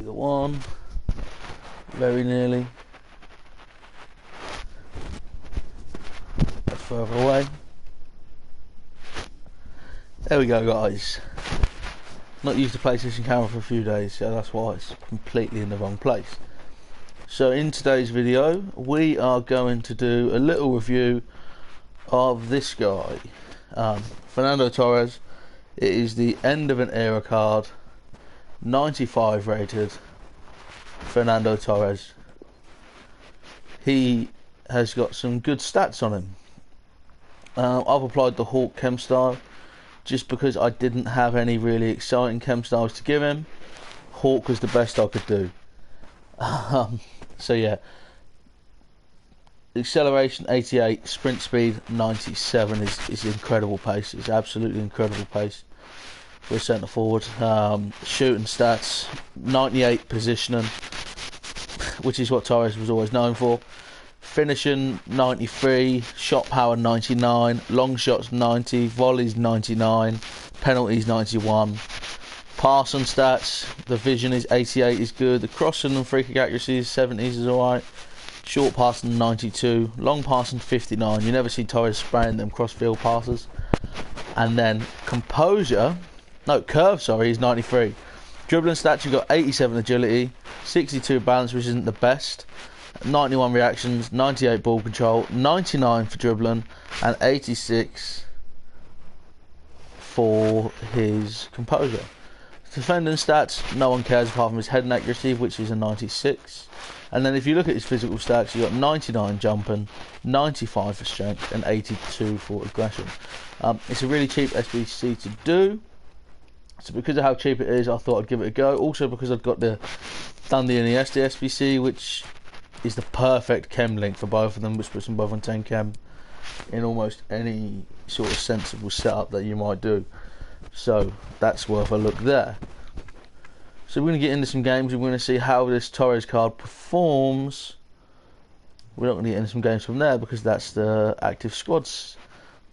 the one. Very nearly. That's further away. There we go, guys. Not used the PlayStation camera for a few days, so that's why it's completely in the wrong place. So in today's video, we are going to do a little review of this guy, Fernando Torres. It is the end of an era card, 95 rated Fernando Torres. He has got some good stats on him. I've applied the Hawk chem style just because I didn't have any really exciting chem styles to give him. Hawk was the best I could do. So yeah, acceleration 88, sprint speed 97 is incredible pace. It's absolutely incredible pace for a centre forward. Shooting stats 98, positioning, which is what Torres was always known for. Finishing 93, shot power 99, long shots 90, volleys 99, penalties 91. Passing stats, the vision is 88 is good, the crossing and free kick accuracy is 70s is alright. Short passing 92, long passing 59. You never see Torres spraying them cross field passes. And then curve, sorry, is 93. Dribbling stats, you've got 87 agility, 62 balance, which isn't the best, 91 reactions, 98 ball control, 99 for dribbling, and 86 for his composure. Defending stats, no one cares apart from his head and accuracy, which is a 96. And then if you look at his physical stats, you've got 99 jumping, 95 for strength, and 82 for aggression. It's a really cheap SBC to do. So because of how cheap it is, I thought I'd give it a go. Also because I've got the Thunder and the SD SBC, which is the perfect chem link for both of them, which puts them both on 10 chem in almost any sort of sensible setup that you might do. So that's worth a look there. So we're going to get into some games. We're going to see how this Torres card performs. We're not going to get into some games from there because that's the active squads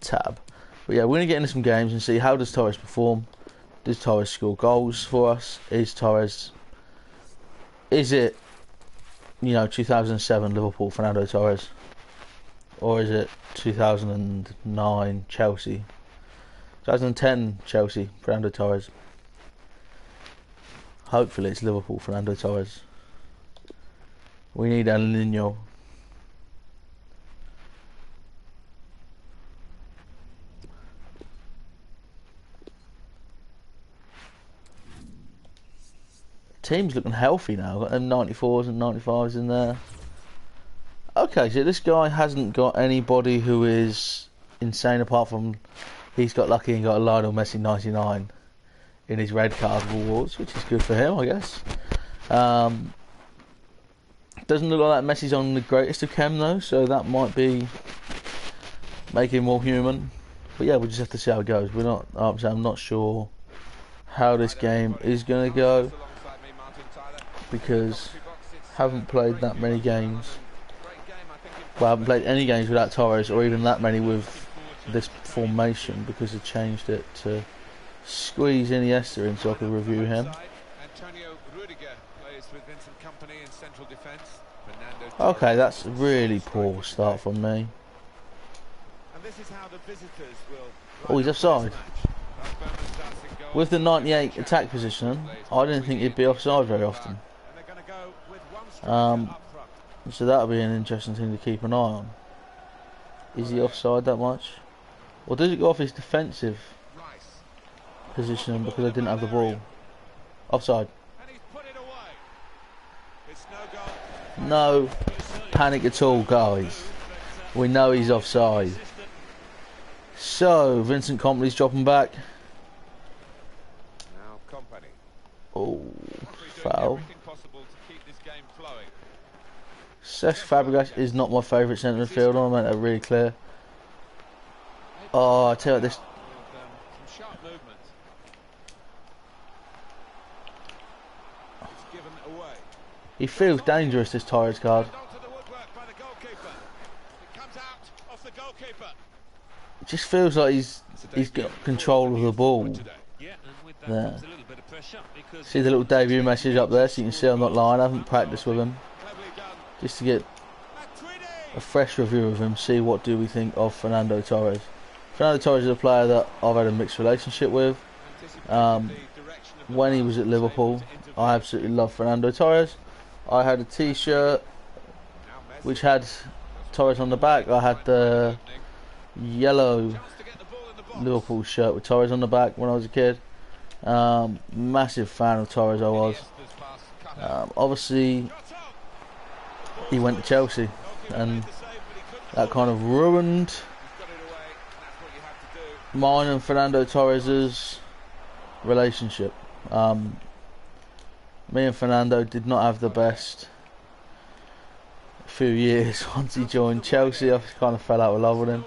tab. But yeah, we're going to get into some games and see how does Torres perform. Does Torres score goals for us? Is it, 2007 Liverpool Fernando Torres? Or is it 2009 Chelsea? 2010 Chelsea Fernando Torres? Hopefully it's Liverpool Fernando Torres. We need El Nino. Team's looking healthy now. Got them 94s and 95s in there. Okay, so this guy hasn't got anybody who is insane apart from he's got lucky and got a Lionel Messi 99 in his red card rewards, which is good for him, I guess. Doesn't look like that Messi's on the greatest of chem though, so that might be making him more human. But yeah, we'll just have to see how it goes. I'm not sure how this game is going to go because I haven't played that many games. Well, I haven't played any games without Torres, or even that many with this formation, because they changed it to squeeze Iniesta in so I could review him. Okay, that's a really poor start from me. Oh, he's offside. With the 98 attack position, I didn't think he'd be offside very often. So that'll be an interesting thing to keep an eye on. Is he offside that much? Or does it go off his defensive position because I didn't have the ball? Offside. No panic at all, guys. We know he's offside. So Vincent Kompany's dropping back. Oh, foul. Cesc Fabregas is not my favourite centre midfielder. I made that really clear. Oh, I tell you what, this. He feels dangerous, this Torres card. It just feels like he's got control of the ball. There. See the little debut message up there, so you can see I'm not lying. I haven't practiced with him, just to get a fresh review of him. See what do we think of Fernando Torres. Fernando Torres is a player that I've had a mixed relationship with. When he was at Liverpool, I absolutely loved Fernando Torres. I had a t-shirt which had Torres on the back. I had the yellow Liverpool shirt with Torres on the back when I was a kid. Massive fan of Torres I was. Obviously he went to Chelsea and that kind of ruined mine and Fernando Torres's relationship. Me and Fernando did not have the best few years. Once he joined Chelsea, I kind of fell out of love with him.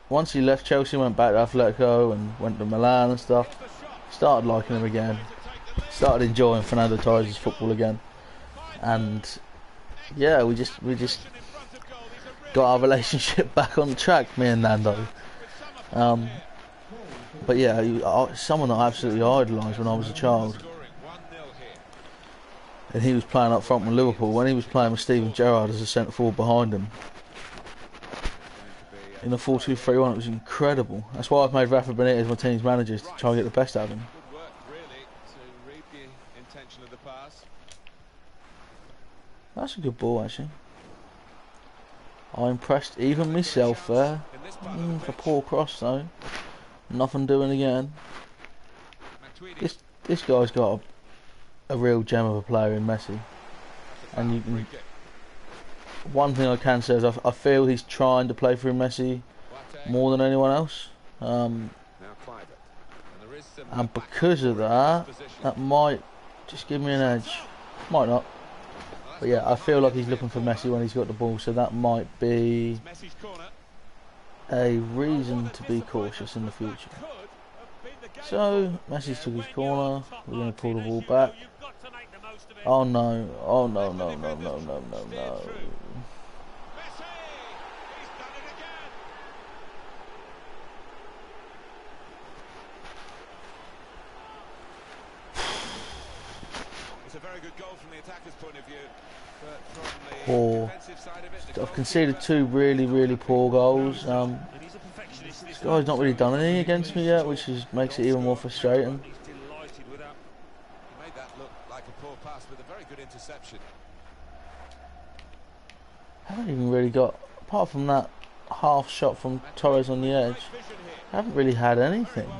Once he left Chelsea, went back to Atletico and went to Milan and stuff, started liking him again, started enjoying Fernando Torres' football again, and yeah, we just got our relationship back on track, me and Nando. But yeah, someone that I absolutely idolised when I was a child. And he was playing up front with Liverpool when he was playing with Steven Gerrard as a centre forward behind him. In the 4-2-3-1, it was incredible. That's why I've made Rafa Benitez my team's manager, to try and get the best out of him. That's a good ball, actually. I impressed even myself there. For poor cross though. Nothing doing again. This guy's got a real gem of a player in Messi. And you can, one thing I can say is I feel he's trying to play through Messi more than anyone else. And because of that, that might just give me an edge. Might not. But yeah, I feel like he's looking for Messi when he's got the ball, so that might be a reason to be cautious in the future. So, Messi's took his corner, we're going to pull the ball back. Oh no, oh no, no, no, no, no, no, no. It's a very good goal from the attacker's point of view. Poor. I've conceded two really poor goals. This guy's not really done anything against me yet, which makes it even more frustrating. I haven't even really got, apart from that half shot from Torres on the edge, I haven't really had anything.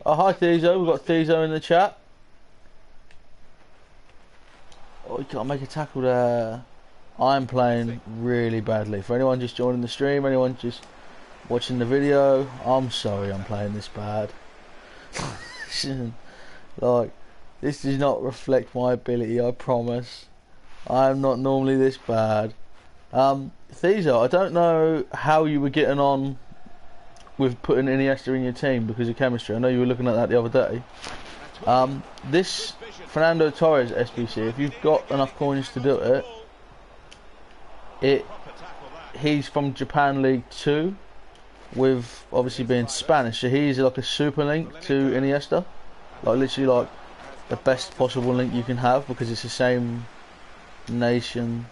Oh, hi Thizo, we've got Thizo in the chat. Oh, you can't make a tackle there. I'm playing really badly. For anyone just joining the stream, anyone just watching the video, I'm sorry I'm playing this bad. Like, this does not reflect my ability, I promise. I'm not normally this bad. Thizo, I don't know how you were getting on with putting Iniesta in your team because of chemistry. I know you were looking at that the other day. This Fernando Torres SBC, if you've got enough coins to do it, he's from Japan League 2, with obviously being Spanish, so he's like a super link to Iniesta, like literally like the best possible link you can have, because it's the same nation,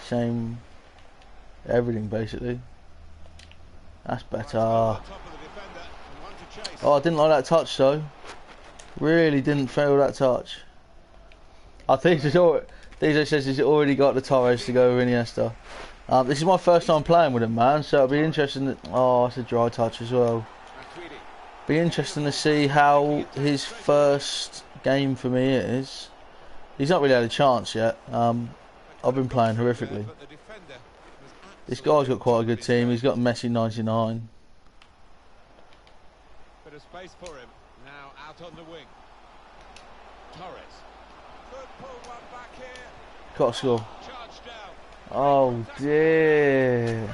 same everything basically. That's better. Oh, I didn't like that touch though. Really didn't feel that touch. I think DJ says he's already got the Torres to go with Iniesta. This is my first time playing with him, man, so it'll be interesting. Oh, it's a dry touch as well. Be interesting to see how his first game for me is. He's not really had a chance yet. I've been playing horrifically. This guy's got quite a good team. He's got Messi 99. Bit of space for him. Now out on the wing. Torres. Could pull one back here. Got to score. Oh dear.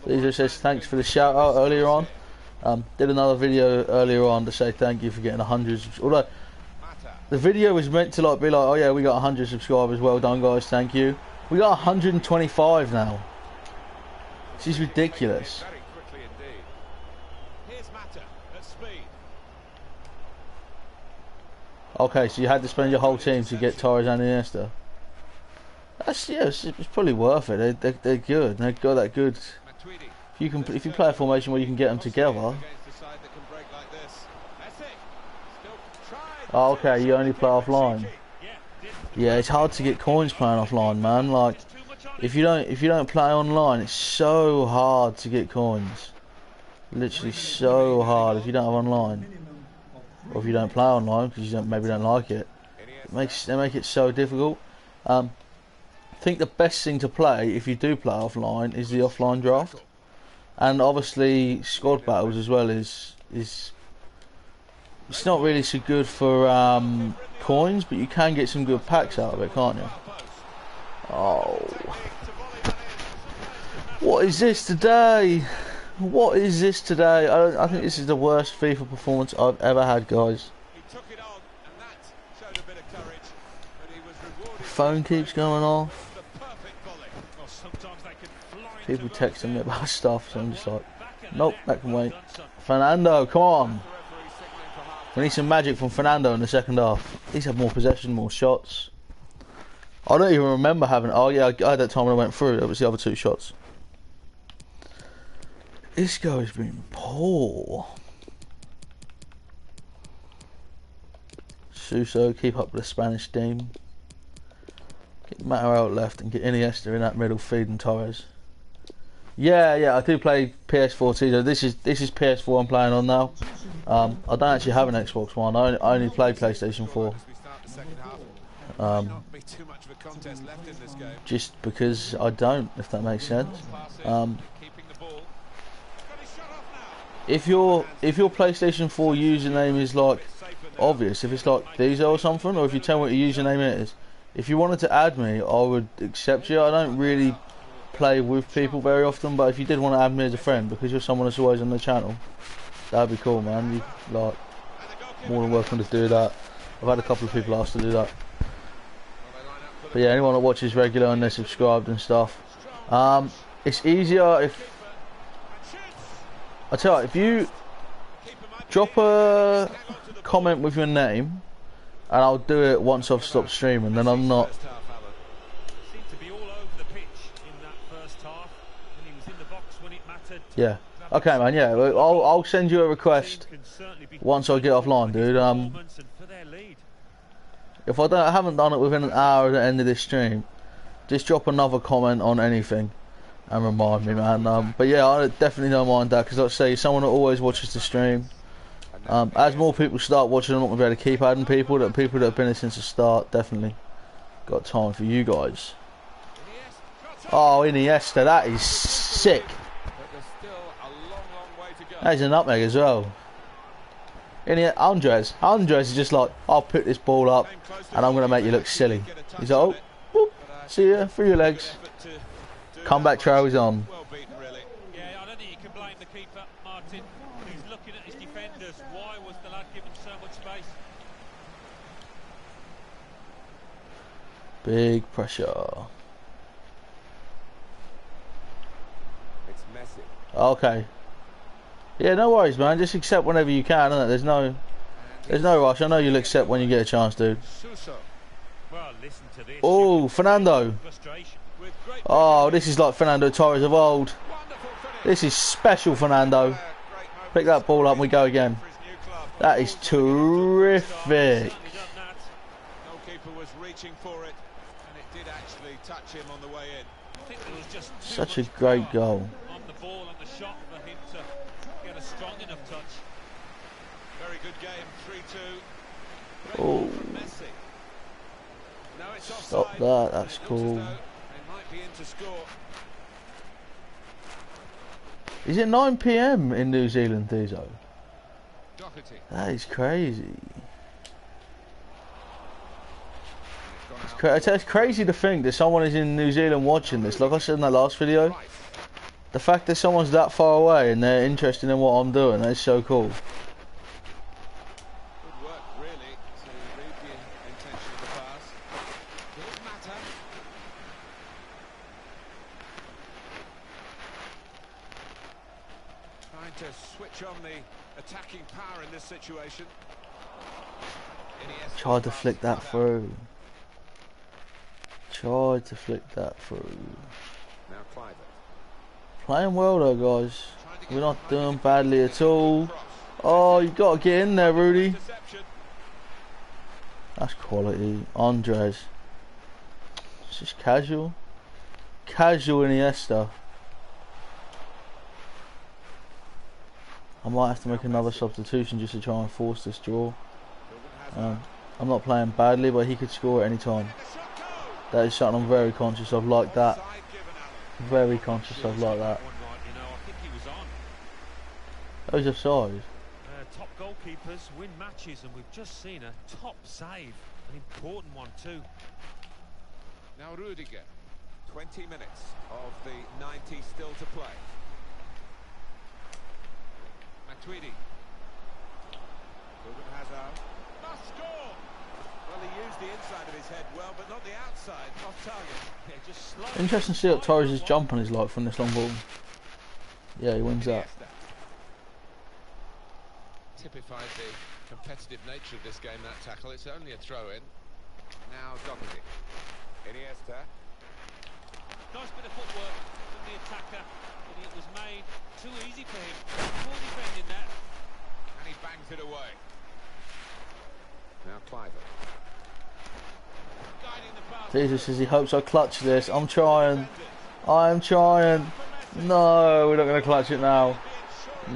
Caesar says thanks for the shout out earlier on. Did another video earlier on to say thank you for getting 100. Although The video was meant to like be like, oh yeah, we got 100 subscribers. Well done, guys. Thank you. We got 125 now. This is ridiculous. Okay, so you had to spend your whole team to get Torres and Iniesta. That's, yeah, it's probably worth it. They're good. They've got that good. If you play a formation where you can get them together. Oh, okay, you only play offline. Yeah, it's hard to get coins playing offline, man. Like, if you don't play online, it's so hard to get coins. Literally so hard if you don't have online, or if you don't play online because you maybe don't like it. They make it so difficult. I think the best thing to play if you do play offline is the offline draft, and obviously squad battles as well is it's not really so good for coins, but you can get some good packs out of it, can't you? Oh, what is this today? What is this today? I think this is the worst FIFA performance I've ever had, guys. Phone keeps going off. People texting me about stuff, so I'm just like, nope, that can wait. Fernando, come on. We need some magic from Fernando in the second half. He's had more possession, more shots. I don't even remember having... Oh yeah, I had that time when I went through. That was the other two shots. This guy's been poor. Suso, keep up with the Spanish team. Get Matter out left and get Iniesta in that middle, feeding Torres. Yeah, I do play PS4 too. This is PS4 I'm playing on now. I don't actually have an Xbox One. I only play PlayStation 4. Just because I don't, if that makes sense. If your PlayStation 4 username is like obvious, if it's like Diesel or something, or if you tell me what your username is, if you wanted to add me, I would accept you. I don't really play with people very often, but if you did want to add me as a friend because you're someone that's always on the channel, that'd be cool, man. You like more than welcome to do that. I've had a couple of people ask to do that. But yeah, anyone that watches regular and they're subscribed and stuff, it's easier if I tell you, if you drop a comment with your name, and I'll do it once I've stopped streaming, then I'm not. Yeah. Okay, man. Yeah. I'll send you a request once I get offline, dude. If I haven't done it within an hour at the end of this stream, just drop another comment on anything and remind me, man. But yeah, I definitely don't mind that because, like I say, someone that always watches the stream. As more people start watching, I'm not gonna be able to keep adding people. That have been here since the start. Definitely got time for you guys. Oh, Iniesta, that is sick. There's a nutmeg as well. Andres is just like, I'll pick this ball up and I'm going to make you look silly. He's like, oh, whoop, see ya, through your legs. Comeback trail is on. Yeah, I don't think you can blame the keeper, Martin. He's looking at his defenders. Why was the lad given so much space? Big pressure. It's messy. Okay. Yeah, no worries, man. Just accept whenever you can, innit? There's no rush. I know you'll accept when you get a chance, dude. Oh, Fernando. Oh, this is like Fernando Torres of old. This is special, Fernando. Pick that ball up and we go again. That is terrific. Such a great goal. Oh, stop that, that's cool. Is it 9 PM in New Zealand, Thizo? That is crazy. It's crazy to think that someone is in New Zealand watching this. Like I said in that last video, the fact that someone's that far away and they're interested in what I'm doing, that's so cool. to switch on the attacking power in this situation. Tried to flick that through. Tried to flick that through. Now Clive. Playing well though, guys. We're not doing badly at all. Oh, you got to get in there, Rudy. That's quality. Andres. It's just casual. Casual Iniesta. I might have to make another substitution just to try and force this draw. I'm not playing badly, but he could score at any time. That is something I'm very conscious of, like that. Very conscious of, like that. That was offside. Top goalkeepers win matches, and we've just seen a top save, an important one too. Now Rudiger. 20 minutes of the 90 still to play. Matuidi. Hazard. Must score! Well, he used the inside of his head well, but not the outside. Off target. Yeah, just slightly. Interesting to see what Torres' jumping is like from this long ball. Yeah, he wins that. Typified the competitive nature of this game, that tackle. It's only a throw-in. Now Doherty. Iniesta. Nice bit of footwork from the attacker, but it was made too easy for him. Poor defending that. And he bangs it away. Now Clive. Jesus says he hopes I clutch this. I'm trying. I'm trying. No, we're not going to clutch it now.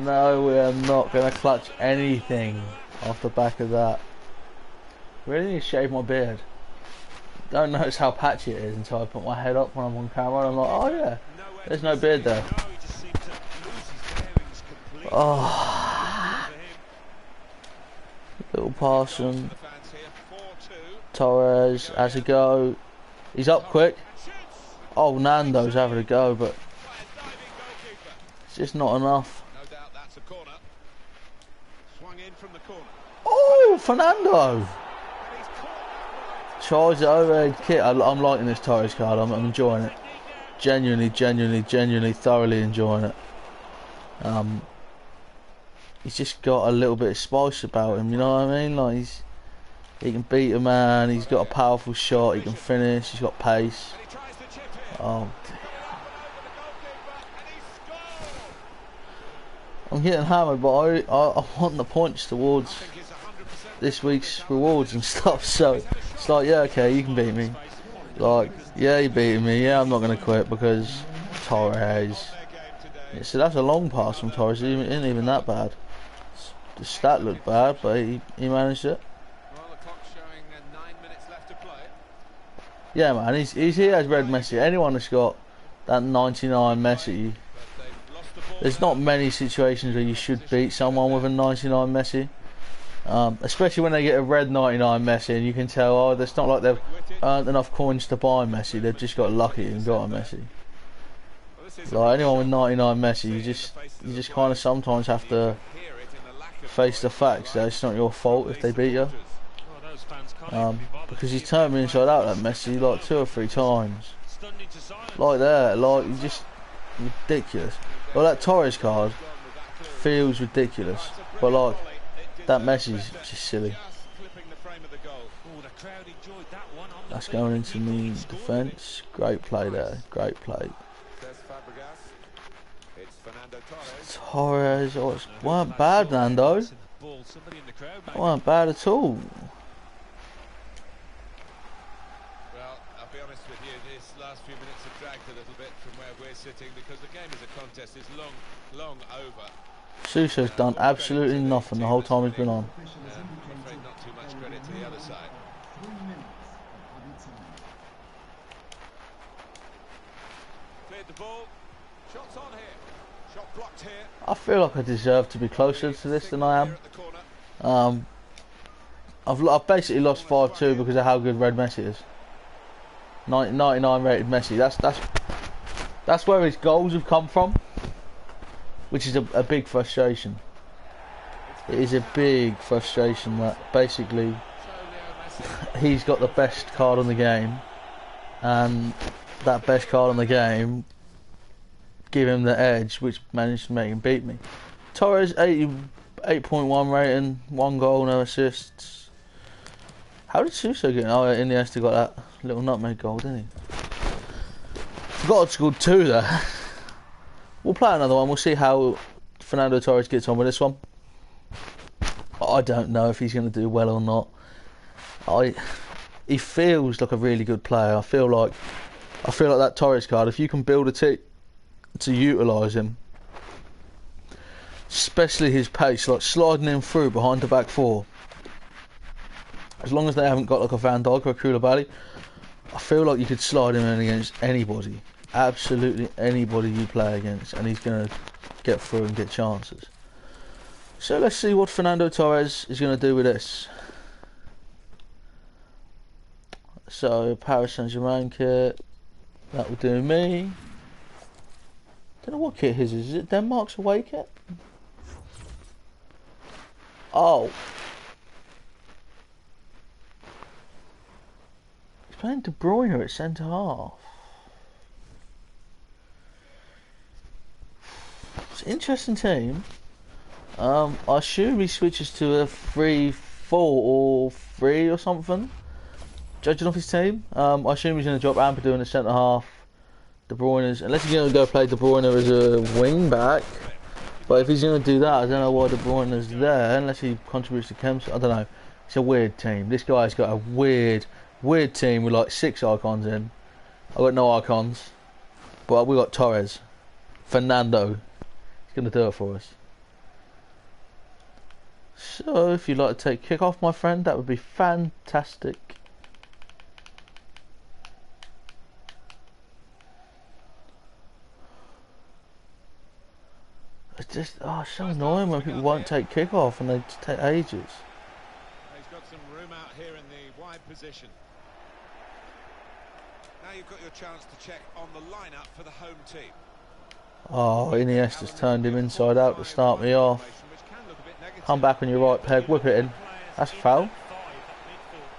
No, we are not going to clutch anything off the back of that. Really need to shave my beard. Don't notice how patchy it is until I put my head up when I'm on camera and I'm like, oh yeah, there's no beard there. Oh. Little pass from Torres has a go. He's up quick. Oh, Nando's having a go, but it's just not enough. Oh, Fernando! Charge the overhead kick. I'm liking this Torres card. I'm enjoying it. Genuinely, thoroughly enjoying it. He's just got a little bit of spice about him. You know what I mean? Like he can beat a man. He's got a powerful shot. He can finish. He's got pace. Oh, I'm getting hammered, but I want the points towards this week's rewards and stuff. So it's like, yeah, okay, you can beat me. Like, yeah, you beat me. Yeah, I'm not going to quit because Torres. Yeah, so that's a long pass from Torres. It isn't even that bad. The stat looked bad, but he managed it. Yeah, man, he has red Messi. Anyone that's got that 99 Messi, there's not many situations where you should beat someone with a 99 Messi. Especially when they get a red 99 Messi and you can tell, oh, it's not like they've earned enough coins to buy Messi, they've just got lucky and got a Messi. Like anyone with 99 Messi, you just kind of sometimes have to face the facts that it's not your fault if they beat you. Because he's turned me inside out, that Messi, like 2 or 3 times. Like that, like, he's just ridiculous. Well, that Torres card feels ridiculous, but like, that Messi's just silly. That's going into the defence. Great play there, great play. Torres, oh, it weren't bad, Nando. It weren't bad at all. Well, I'll be honest with you, this last few minutes have dragged a little bit from where we're sitting because the game as a contest is long over. Suso's done absolutely nothing the whole time he's been on. I'm afraid not too much credit to the other side. Cleared the ball. Shots on here. Shot blocked here. I feel like I deserve to be closer to this than I am. I've basically lost 5-2 because of how good Red Messi is. 99 rated Messi. That's where his goals have come from, which is a big frustration. It is a big frustration that basically he's got the best card on the game, and that best card on the game give him the edge, which managed to make him beat me. Torres, 88.1 rating, 1 goal, no assists. How did Suso get? Oh, Iniesta got that little nutmeg goal, didn't he? Forgot I scored 2 there. We'll play another one. We'll see how Fernando Torres gets on with this one. I don't know if he's going to do well or not. He feels like a really good player. I feel like that Torres card, if you can build a team to utilise him, especially his pace, like sliding him through behind the back 4, as long as they haven't got like a Van Dijk or a Koulibaly, I feel like you could slide him in against anybody, absolutely anybody you play against, and he's going to get through and get chances. So let's see what Fernando Torres is going to do with this. So Paris Saint-Germain kit, that will do me. Don't know what kit his is. Is it Denmark's away kit? Oh, he's playing De Bruyne at centre half. It's an interesting team. I assume he switches to a 3-4 or 3 or something, judging off his team. I assume he's going to drop Ampadu in the centre half, De Bruyne's, unless he's going to go play De Bruyne as a wing back. But if he's going to do that, I don't know why De Bruyne's there, unless he contributes to Kemp's. I don't know. It's a weird team. This guy's got a weird team with like 6 icons in. I've got no icons, but we got Torres, Fernando. He's going to do it for us. So, if you'd like to take kick off, my friend, that would be fantastic. It's just, it's so annoying when people won't take kick off and they just take ages. He's got some room out here in the wide position. Now you've got your chance to check on the lineup for the home team. Oh, Iniesta's turned him inside out to start me off. Come back on your right, Peg, whip it in. That's a foul.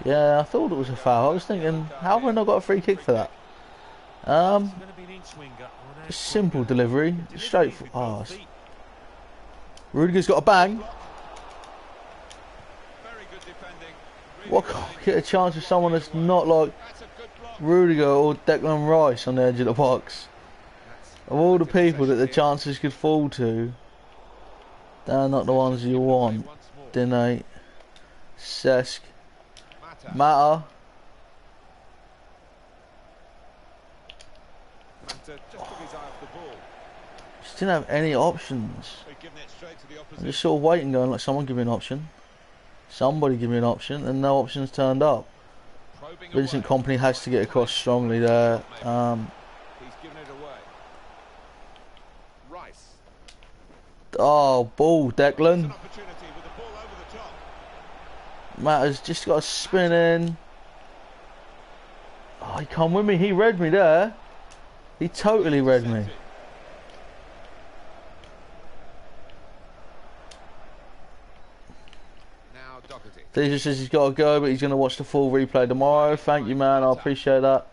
Yeah, I thought it was a foul. I was thinking, how have I not got a free kick for that? Simple delivery, straight for Rudiger's got a bang. What can't get a chance with someone that's not like Rudiger or Declan Rice on the edge of the box? Of all the people that the chances could fall to, they're not the ones you want. Dinate, Cesc, Mata. Just didn't have any options. I'm just sort of waiting, going like, someone give me an option. Somebody give me an option, and no options turned up. Vincent Kompany has to get across strongly there. Oh, ball, Declan. Mata's just got a spin in. Oh, he come with me. He read me there. He totally read me. Deja says he's got to go, but he's going to watch the full replay tomorrow. Thank you, man. I appreciate that.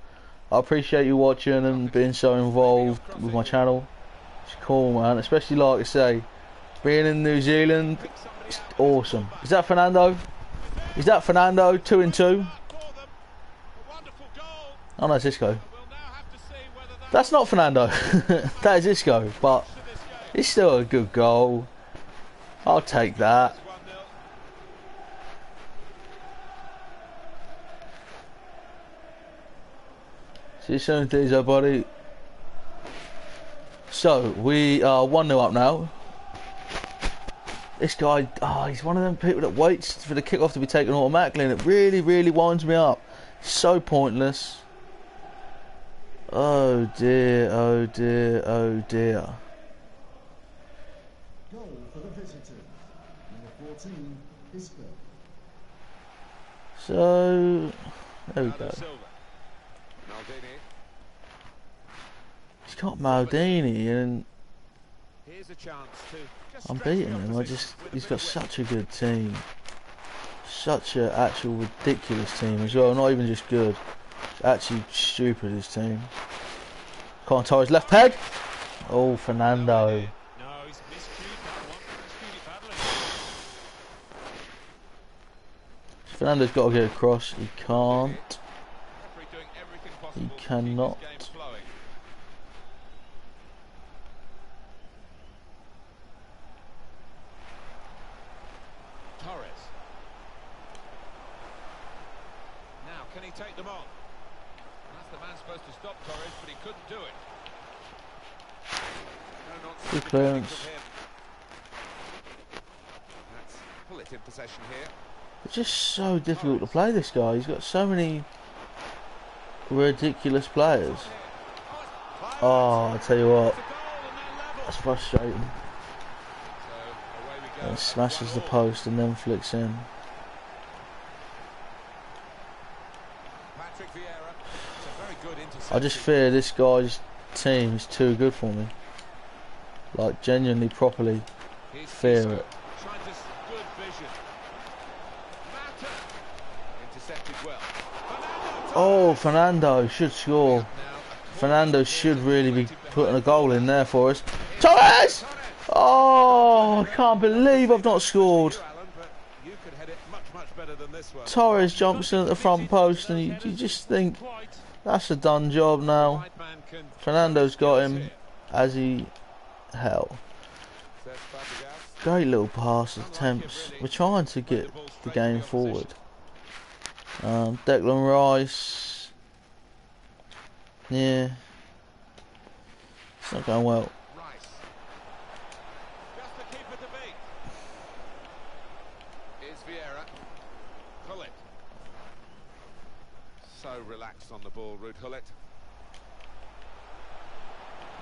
I appreciate you watching and being so involved with my channel. It's cool, man. Especially, like I say, being in New Zealand, it's awesome. Is that Fernando? Is that Fernando? 2 and 2. Oh no, it's Isco. That's not Fernando. That is Isco, but it's still a good goal. I'll take that. See you soon, Deezo, buddy. So, we are 1-0 up now. This guy, he's one of them people that waits for the kickoff to be taken automatically, and it really, really winds me up. So pointless. Oh dear, oh dear, oh dear. Goal for the visitor. Number 14, Isco. So, there we go. He's got Maldini, and I'm beating him. He's got such a good team. Such an actual ridiculous team as well. Not even just good. It's actually stupid, his team. Can't tie his left peg. Oh, Fernando. Fernando's got to get across. He can't. Referee doing everything He possible to keep cannot. this game flowing. Torres. Now, can he take them on? That's the man supposed to stop Torres, but he couldn't do it. No, not Good clearance. from him. Let's pull it in possession here. It's just so difficult to play this guy. He's got so many ridiculous players. Oh, I tell you what, that's frustrating. So away we go. And smashes the post and then flicks in. Patrick Vieira. It's a very good interception. I just fear this guy's team is too good for me. Like, genuinely, properly Here's fear Siso. it. Trying to good vision. Mata. Intercepted well. Oh, Fernando should score. Fernando should really be putting a goal in there for us. Torres! Oh, I can't believe I've not scored. Torres jumps in at the front post and you just think that's a done job now. Fernando's got him as he hell. Great little pass attempts. We're trying to get the game forward. Declan Rice. Yeah. It's not going well. Just the keeper to beat. Here's Vieira. Hullet. So relaxed on the ball, Ruud Hullet.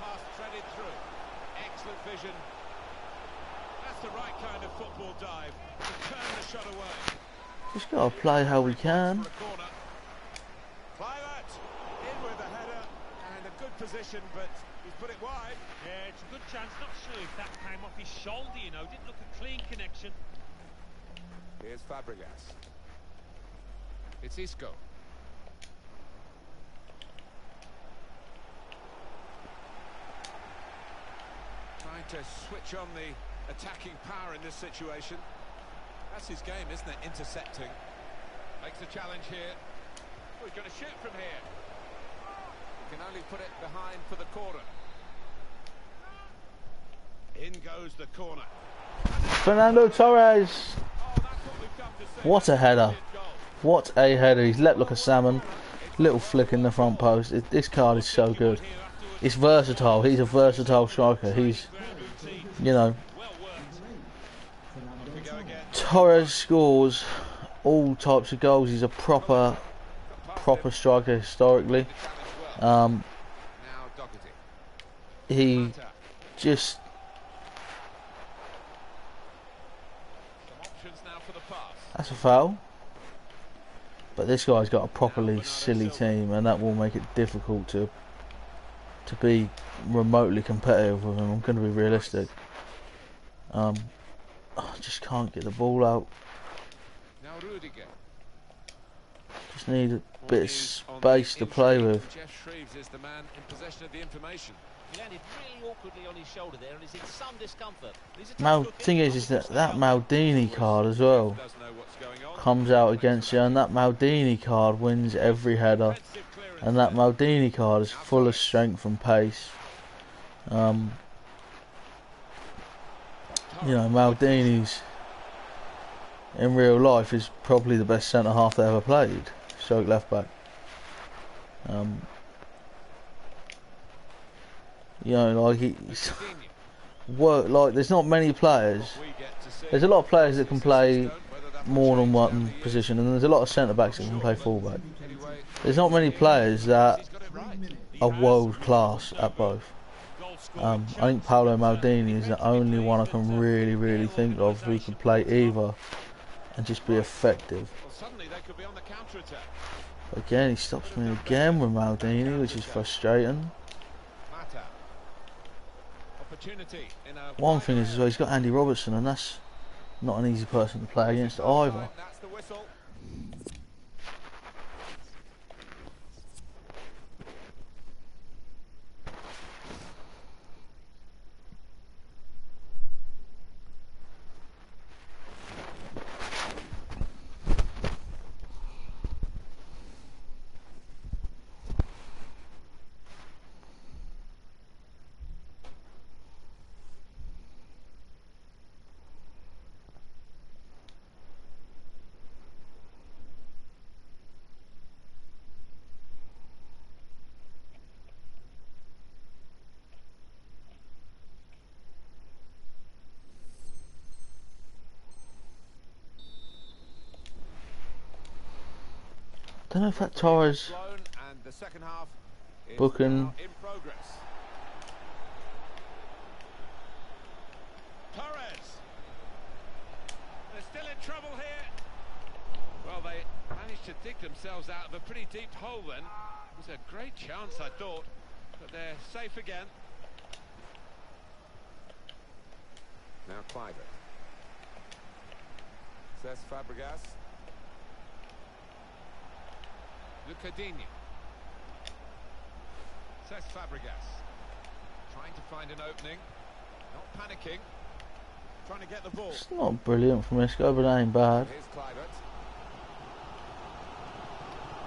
Pass threaded through. Excellent vision. That's the right kind of football dive. To turn the shot away. Just gotta play how we can. Clivert in with the header and a good position, but he's put it wide. Yeah, it's a good chance. Not sure if that came off his shoulder, you know. Didn't look a clean connection. Here's Fabregas. It's Isco. Trying to switch on the attacking power in this situation. That's his game, isn't it? Intercepting. Makes a challenge here. Oh, he's going to shoot from here. He can only put it behind for the corner. In goes the corner. Fernando Torres. Oh, that's what we've come to see. What a header. Goal. What a header. He's leapt like a salmon. Little flick in the front post. This card is so good. It's versatile. He's a versatile striker. He's, you know. Torres scores all types of goals. He's a proper striker historically. He just that's a foul. But this guy's got a properly silly team, and that will make it difficult to be remotely competitive with him. I'm going to be realistic. I just can't get the ball out. Just need a bit of space to play with. Jeff Shreves is the man in possession of the information. He landed really awkwardly on his shoulder there and is in some discomfort. Thing is that Maldini card as well comes out against you, and that Maldini card wins every header, and that Maldini card is full of strength and pace. You know, Maldini's in real life is probably the best centre half they ever played. Stroke left back. You know, like he's work like there's not many players. There's a lot of players that can play more than one position, and there's a lot of centre backs that can play fullback. There's not many players that are world class at both. I think Paolo Maldini is the only one I can really think of who can play either and just be effective. Again, he stops me again with Maldini, which is frustrating. One thing is as well, he's got Andy Robertson, and that's not an easy person to play against either. don't know if that Torres And the second half is booking. now in progress. Torres. They're still in trouble here. Well, they managed to dig themselves out of a pretty deep hole then. It was a great chance, I thought, but they're safe again. Now Cliver. Cesc Fabregas. Lucadinho. Cesc Fabregas. Trying to find an opening. Not panicking. Trying to get the ball. It's not brilliant from Isco, but it ain't bad. Here's Clivert.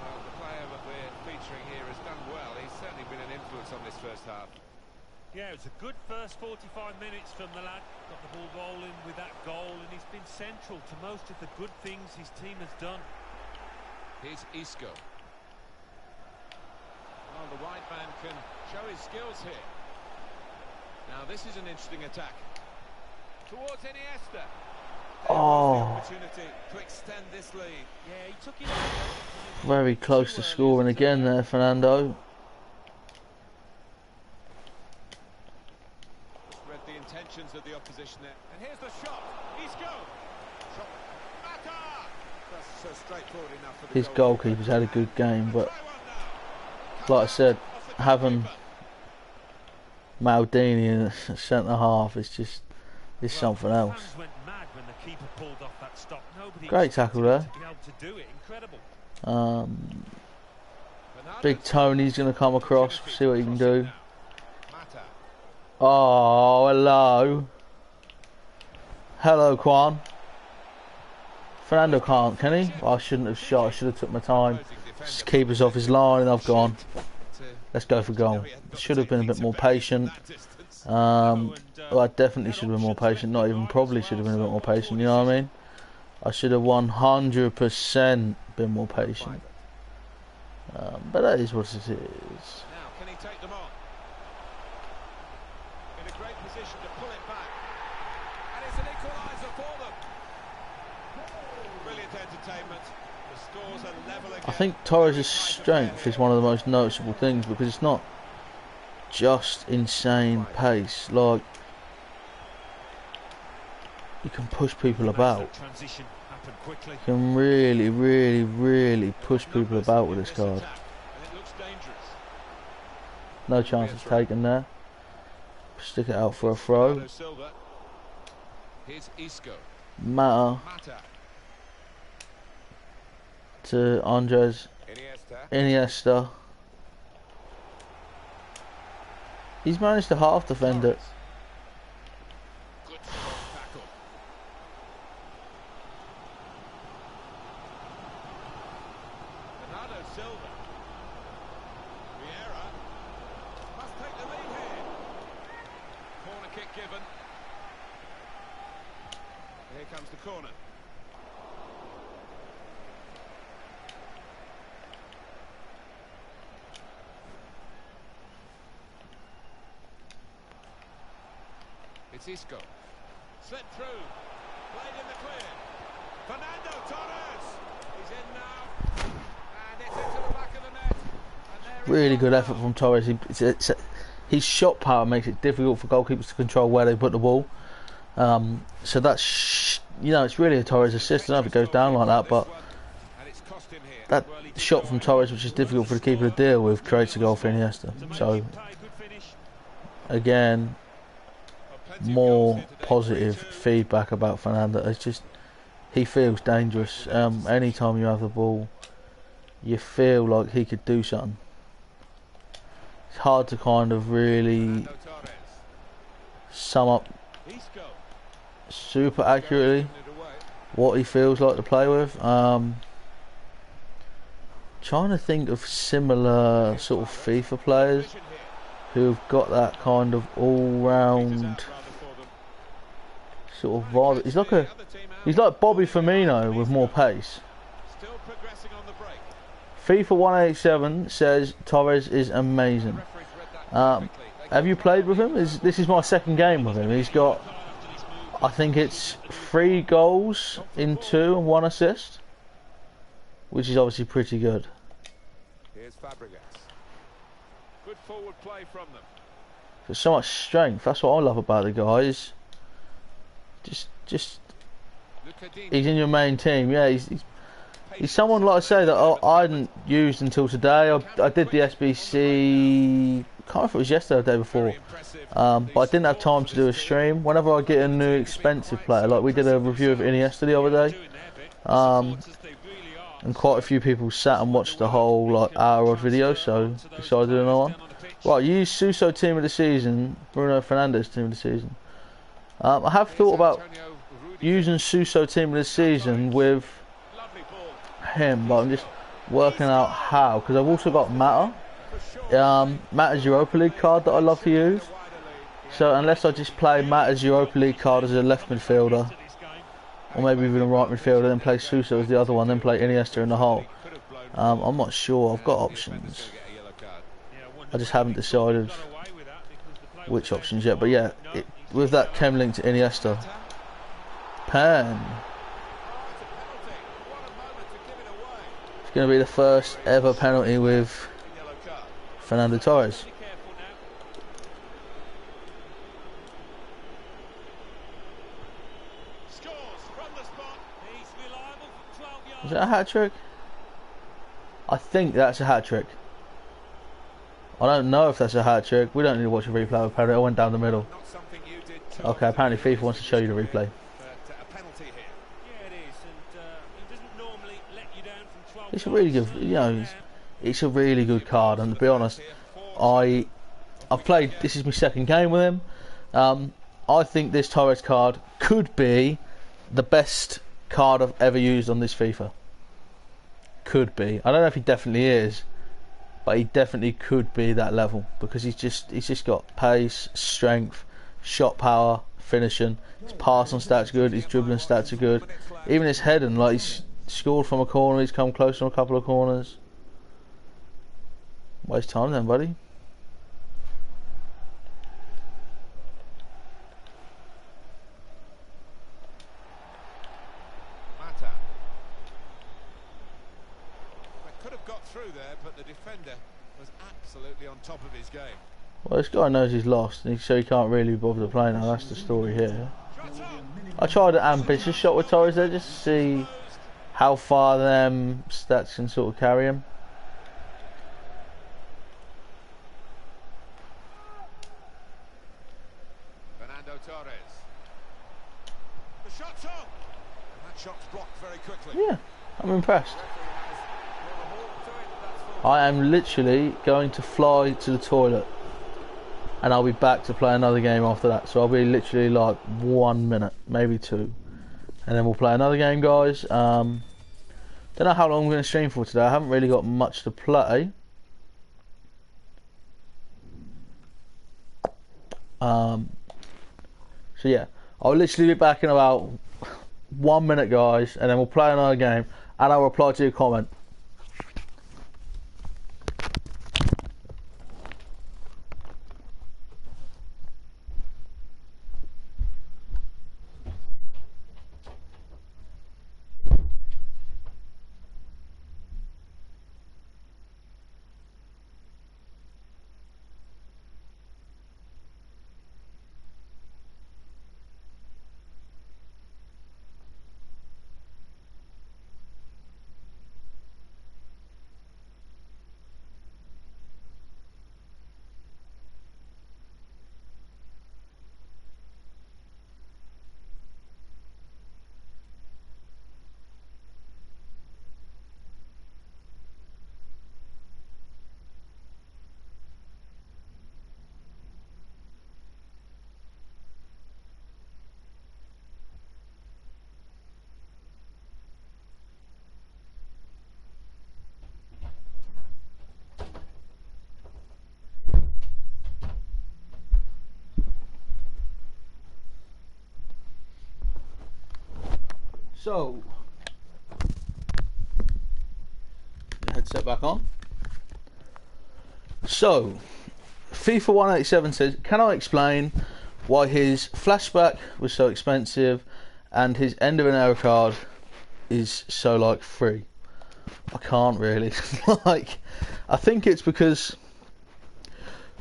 Well, the player that we're featuring here has done well. He's certainly been an influence on this first half. Yeah, it was a good first 45 minutes from the lad. Got the ball rolling with that goal, and he's been central to most of the good things his team has done. Here's Isco. Well, the right man can show his skills here. Now, this is an interesting attack. Towards Iniesta. Oh. Opportunity to extend this lead. Yeah, he took it. Very close to scoring again there, Fernando. Read the intentions of the opposition there. And here's the shot. Isco. Shot. Mata. That's straightforward enough for the His goalkeeper's had a good game, but like I said, having Maldini in the centre half is just something else. Great tackle there. Big Tony's going to come across, see what he can do. Oh, hello. Hello, Quan. Fernando can't, can he? I shouldn't have shot, I should have took my time. Just keep us off his line and I've gone. Let's go for goal. Should have been a bit more patient. Well, I definitely should have been more patient. Not even probably should have been a bit more patient, you know what I mean? I should have 100% been more patient. But that is what it is. Now, can he take them on? In a great position to pull it back. And it's an equaliser for them. Brilliant entertainment. The scores are level again. I think Torres' strength is one of the most noticeable things because it's not just insane pace. Like, you can push people about. You can really, really, really push people about with this card. No chances taken there. Stick it out for a throw. Mata to Andres Iniesta. He's managed to half defend it. Corner. It's Isco. Slipped through. Played in the clear. Fernando Torres. He's in now. And it's into the back of the net. Really good effort from Torres. His shot power makes it difficult for goalkeepers to control where they put the ball. So that's, you know, it's really a Torres assist. I don't know if it goes down like that, but that shot from Torres, which is difficult for the keeper to deal with, creates a goal for Iniesta. So again, more positive feedback about Fernando. It's just, he feels dangerous. Anytime you have the ball, you feel like he could do something. It's hard to kind of really sum up super accurately what he feels like to play with. Trying to think of similar sort of FIFA players who've got that kind of all-round sort of vibe. He's like Bobby Firmino with more pace. FIFA 187 says Torres is amazing. Have you played with him? This is my second game with him. He's got, I think it's 3 goals in 2 and 1 assist, which is obviously pretty good. Here's Fabregas. Good forward play from them. There's so much strength. That's what I love about the guys. Just he's in your main team. Yeah, he's someone, like I say, that I hadn't used until today. I did the SBC. I can't remember if it was yesterday or the day before. But I didn't have time to do a stream. Whenever I get a new expensive player, like we did a review of Iniesta the other day, and quite a few people sat and watched the whole like hour-odd video, so decided to do another one. Right, use Suso team of the season, Bruno Fernandes team of the season. I have thought about using Suso team of the season with him, but I'm just working out how, because I've also got Mata. Mata's Europa League card that I love to use. So unless I just play Mata's Europa League card as a left midfielder, or maybe even a right midfielder, then play Suso as the other one, then play Iniesta in the hole. I'm not sure. I've got options. I just haven't decided which options yet. But yeah, with that chem link to Iniesta, Pan. It's going to be the first ever penalty with Fernando Torres. Is that a hat-trick? I think that's a hat-trick. I don't know if that's a hat-trick. We don't need to watch a replay of a penalty. I went down the middle. Okay, apparently FIFA wants to show you the replay. It's a really good, you know, it's a really good card. And to be honest, I've played, this is my second game with him. I think this Torres card could be the best card I've ever used on this FIFA. Could be. I don't know if he definitely is, but he definitely could be that level, because he's just got pace, strength, shot power, finishing. His passing stats are good. His dribbling stats are good. Even his heading, like he's scored from a corner. He's come close on a couple of corners. Waste time then, buddy. Through there, but the defender was absolutely on top of his game. Well, this guy knows he's lost, and so he can't really bother to play now. That's the story here. I tried an ambitious shot with Torres there, just to see how far them stats can sort of carry him. Fernando Torres. The shot's on, and that shot's blocked very quickly. Yeah, I'm impressed. I am literally going to fly to the toilet, and I'll be back to play another game after that. So I'll be literally like 1 minute, maybe 2, and then we'll play another game, guys. Don't know how long I'm going to stream for today. I haven't really got much to play. So yeah, I'll literally be back in about 1 minute, guys, and then we'll play another game, and I'll reply to your comment. So, headset back on. So, FIFA 187 says, can I explain why his flashback was so expensive and his end of an era card is so like free? I can't really. Like, I think it's because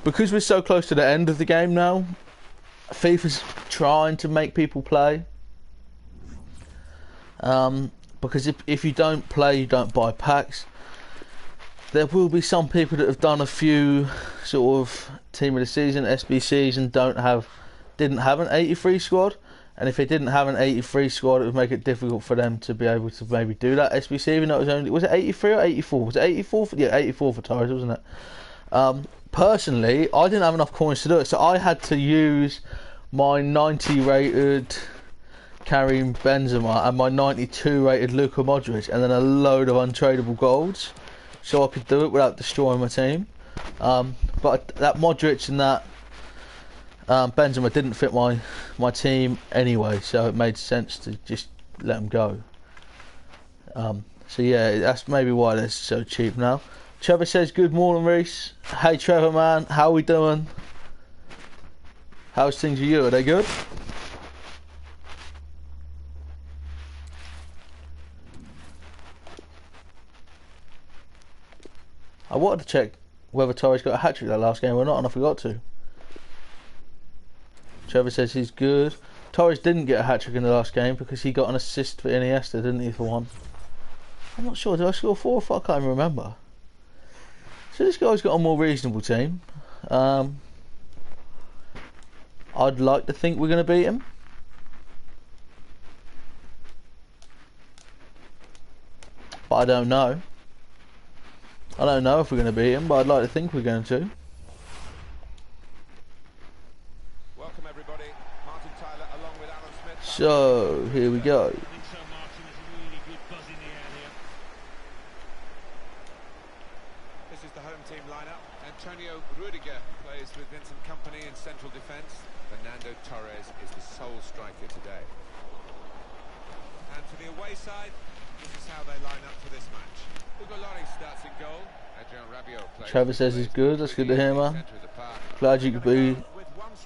we're so close to the end of the game now. FIFA's trying to make people play. Because if you don't play, you don't buy packs. There will be some people that have done a few sort of team of the season SBCs and didn't have an 83 squad, and if they didn't have an 83 squad, it would make it difficult for them to be able to maybe do that SBC. Even though was it 83 or 84? Was it 84? Yeah, 84 for Torres, wasn't it? Personally, I didn't have enough coins to do it, so I had to use my 90 rated Karim Benzema and my 92 rated Luka Modric, and then a load of untradeable golds, so I could do it without destroying my team. But that Modric and that Benzema didn't fit my team anyway, so it made sense to just let them go. So yeah, that's maybe why they're so cheap now. Trevor says, good morning, Reese. Hey Trevor, man, how we doing? How's things with you? Are they good? I wanted to check whether Torres got a hat-trick that last game or not, and I forgot to. Trevor says he's good. Torres didn't get a hat-trick in the last game because he got an assist for Iniesta, didn't he, for one? I'm not sure. Did I score 4 or 5? I can't even remember. So this guy's got a more reasonable team. I'd like to think we're going to beat him. But I don't know. I don't know if we're going to beat him, but I'd like to think we're going to. Welcome everybody. Martin Tyler along with Alan Smith. So here we go. This is the home team lineup. Antonio Rudiger plays with Vincent Kompany in central defence. Fernando Torres is the sole striker today. And for the away side, this is how they line up for this match. Starts in goal. Trevor says he's good. That's good to hear, man. Glad you could be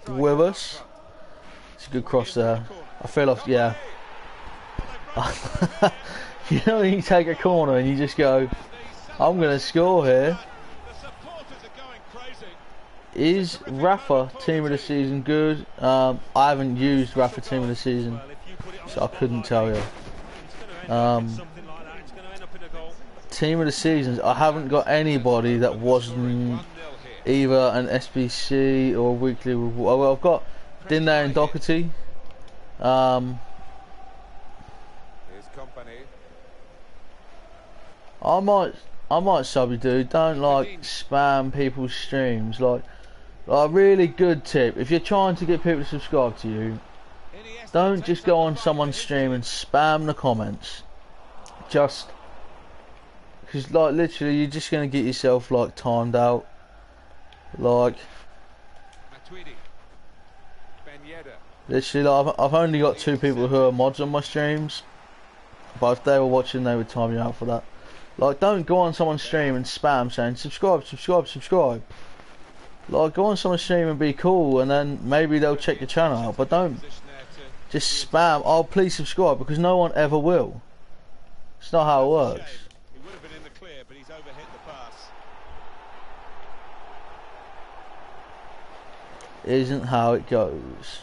with us. It's a good cross there. I feel off, yeah. You know when you take a corner and you just go, I'm going to score here. Is Rafa team of the season good? I haven't used Rafa team of the season, so I couldn't tell you. Team of the seasons, I haven't got anybody that wasn't either an SBC or weekly reward. Well, I've got Dinne and Doherty. I might sub you, dude. Don't like spam people's streams. Like a really good tip, if you're trying to get people to subscribe to you, don't just go on someone's stream and spam the comments. Just because, like, literally, you're just going to get yourself, like, timed out. Like, literally, like, I've only got 2 people who are mods on my streams. But if they were watching, they would time you out for that. Like, don't go on someone's stream and spam saying, subscribe, subscribe, subscribe. Like, go on someone's stream and be cool, and then maybe they'll check your channel out. But don't just spam, oh, please subscribe, because no one ever will. It's not how it works. Isn't how it goes.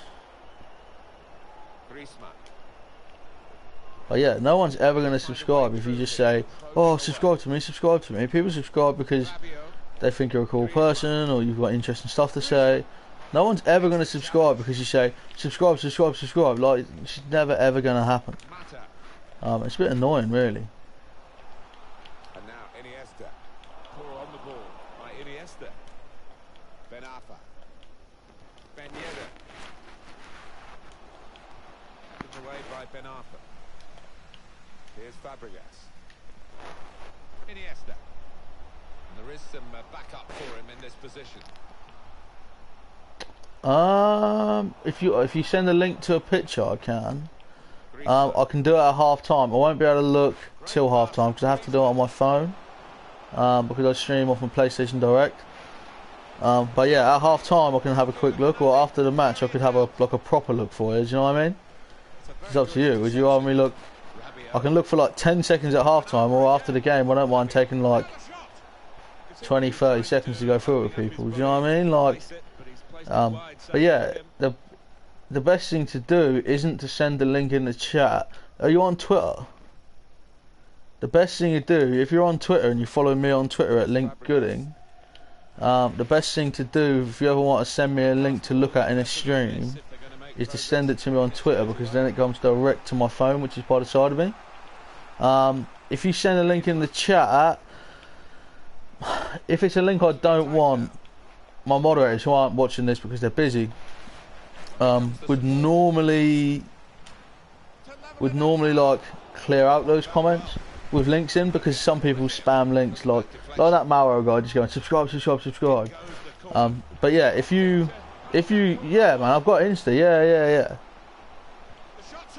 But yeah, no one's ever going to subscribe if you just say, oh, subscribe to me, subscribe to me. People subscribe because they think you're a cool person or you've got interesting stuff to say. No one's ever going to subscribe because you say, subscribe, subscribe, subscribe. Like, it's never ever going to happen. It's a bit annoying, really. And now Iniesta. Poor on the ball by Iniesta. Ben Arfa. Ben Yedder. Taken away by Ben Arfa. Here's Fabregas. Iniesta. And there is some backup for him in this position. If you send a link to a picture, I can. I can do it at half time. I won't be able to look till half time because I have to do it on my phone. Because I stream off my PlayStation Direct. But yeah, at half time I can have a quick look, or after the match I could have a proper look for you. Do you know what I mean? It's up to you. Would you rather me look? I can look for like 10 seconds at half time, or after the game. I don't mind taking like 20, 30 seconds to go through it with people. Do you know what I mean? Like, but yeah, the best thing to do isn't to send the link in the chat. Are you on Twitter? The best thing to do, if you're on Twitter and you follow me on Twitter at Link Gooding, the best thing to do if you ever want to send me a link to look at in a stream is to send it to me on Twitter, because then it comes direct to my phone, which is by the side of me. If you send a link in the chat, if it's a link I don't want, my moderators who aren't watching this because they're busy would normally like clear out those comments with links in, because some people spam links like that Mauro guy just going subscribe. But yeah, if you yeah man, I've got Insta, yeah.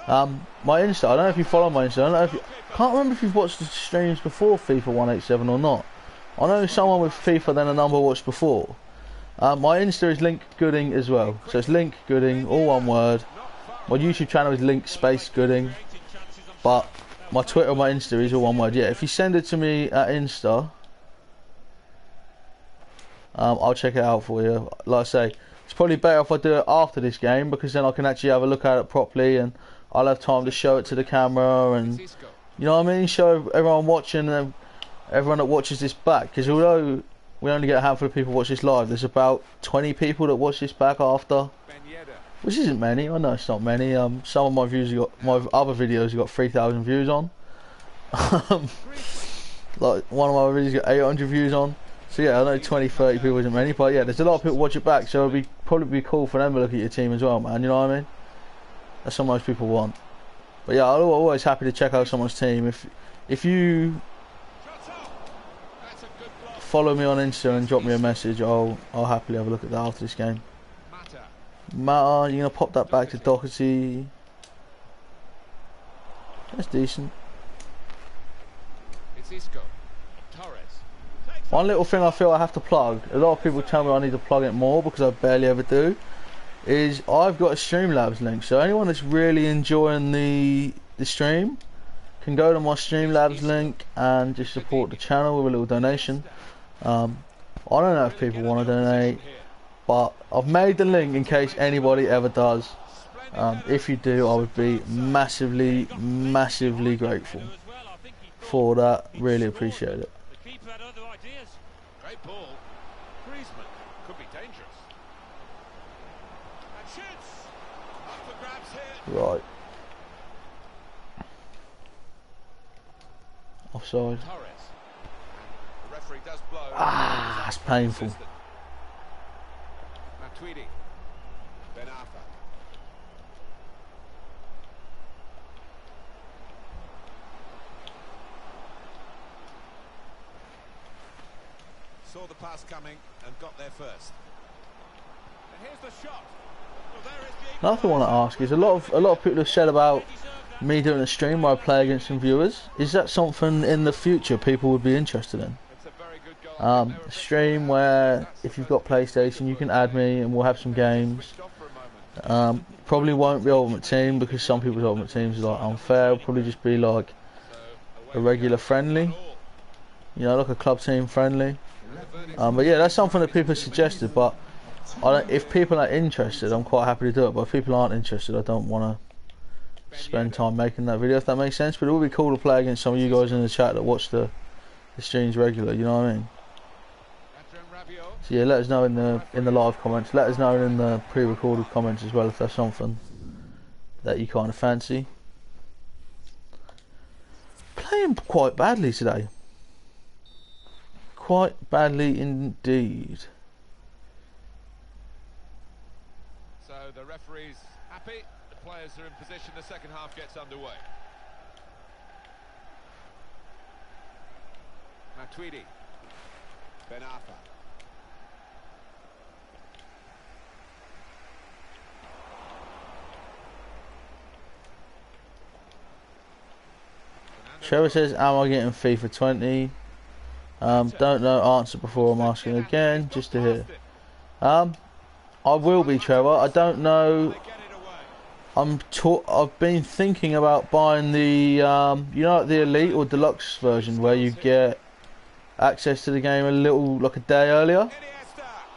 My Insta, I don't know if you follow my Insta, I don't know if you, can't remember if you've watched the streams before FIFA 187 or not. I know someone with FIFA then a number watched before. My Insta is Link Gooding as well, so it's Link Gooding, all one word. My YouTube channel is Link Space Gooding, but my Twitter and my Insta is all one word. Yeah, if you send it to me at Insta, I'll check it out for you. Like I say, it's probably better if I do it after this game, because then I can actually have a look at it properly and I'll have time to show it to the camera and, you know what I mean, show everyone watching and everyone that watches this back. Because although we only get a handful of people watch this live, there's about 20 people that watch this back after, which isn't many. I know it's not many. Some of my views my other videos have got 3,000 views on. Like one of my videos got 800 views on. So yeah, I know 20, 30 people isn't many, but yeah, there's a lot of people watch it back, so it'd probably be cool for them to look at your team as well, man. You know what I mean? That's what most people want. But yeah, I'm always happy to check out someone's team. If you follow me on Insta and drop me a message, I'll happily have a look at that after this game. Mata, you're gonna pop that back to Doherty. That's decent. One little thing I feel I have to plug, a lot of people tell me I need to plug it more because I barely ever do, is I've got a Streamlabs link. So anyone that's really enjoying the stream can go to my Streamlabs link and just support the channel with a little donation. I don't know if people want to donate, but I've made the link in case anybody ever does. If you do, I would be massively grateful for that. Really appreciate it. Great ball. Griezmann could be dangerous. And shoots. Up for grabs here. Right. Offside. Torres. The referee does blow. Ah, that's painful. Matuidi. Ben Arfa. Saw the pass coming and got there first. And here's the shot. Well, there is the Another thing I want to ask is a lot of people have said about me doing a stream where I play against some viewers. Is that something in the future people would be interested in? It's a very good goal. A stream where if you've got PlayStation you can add me and we'll have some games. Probably won't be Ultimate Team because some people's Ultimate Teams are like unfair. It'll probably just be like a regular friendly, you know, like a club team friendly. But yeah, that's something that people suggested, but if people are interested, I'm quite happy to do it. But if people aren't interested, I don't want to spend time making that video, if that makes sense. But it would be cool to play against some of you guys in the chat that watch the streams regular, you know what I mean? So yeah, let us know in the live comments. Let us know in the pre-recorded comments as well if there's something that you kind of fancy. Playing quite badly today. Quite badly indeed. So the referee's happy, the players are in position, the second half gets underway. Matuidi. Ben Arfa. Trevor says, am I getting FIFA 20? Don't know, answer before I'm asking again, just to hear. I will be, Trevor. I don't know. I've been thinking about buying the, you know, the Elite or Deluxe version where you get access to the game like a day earlier,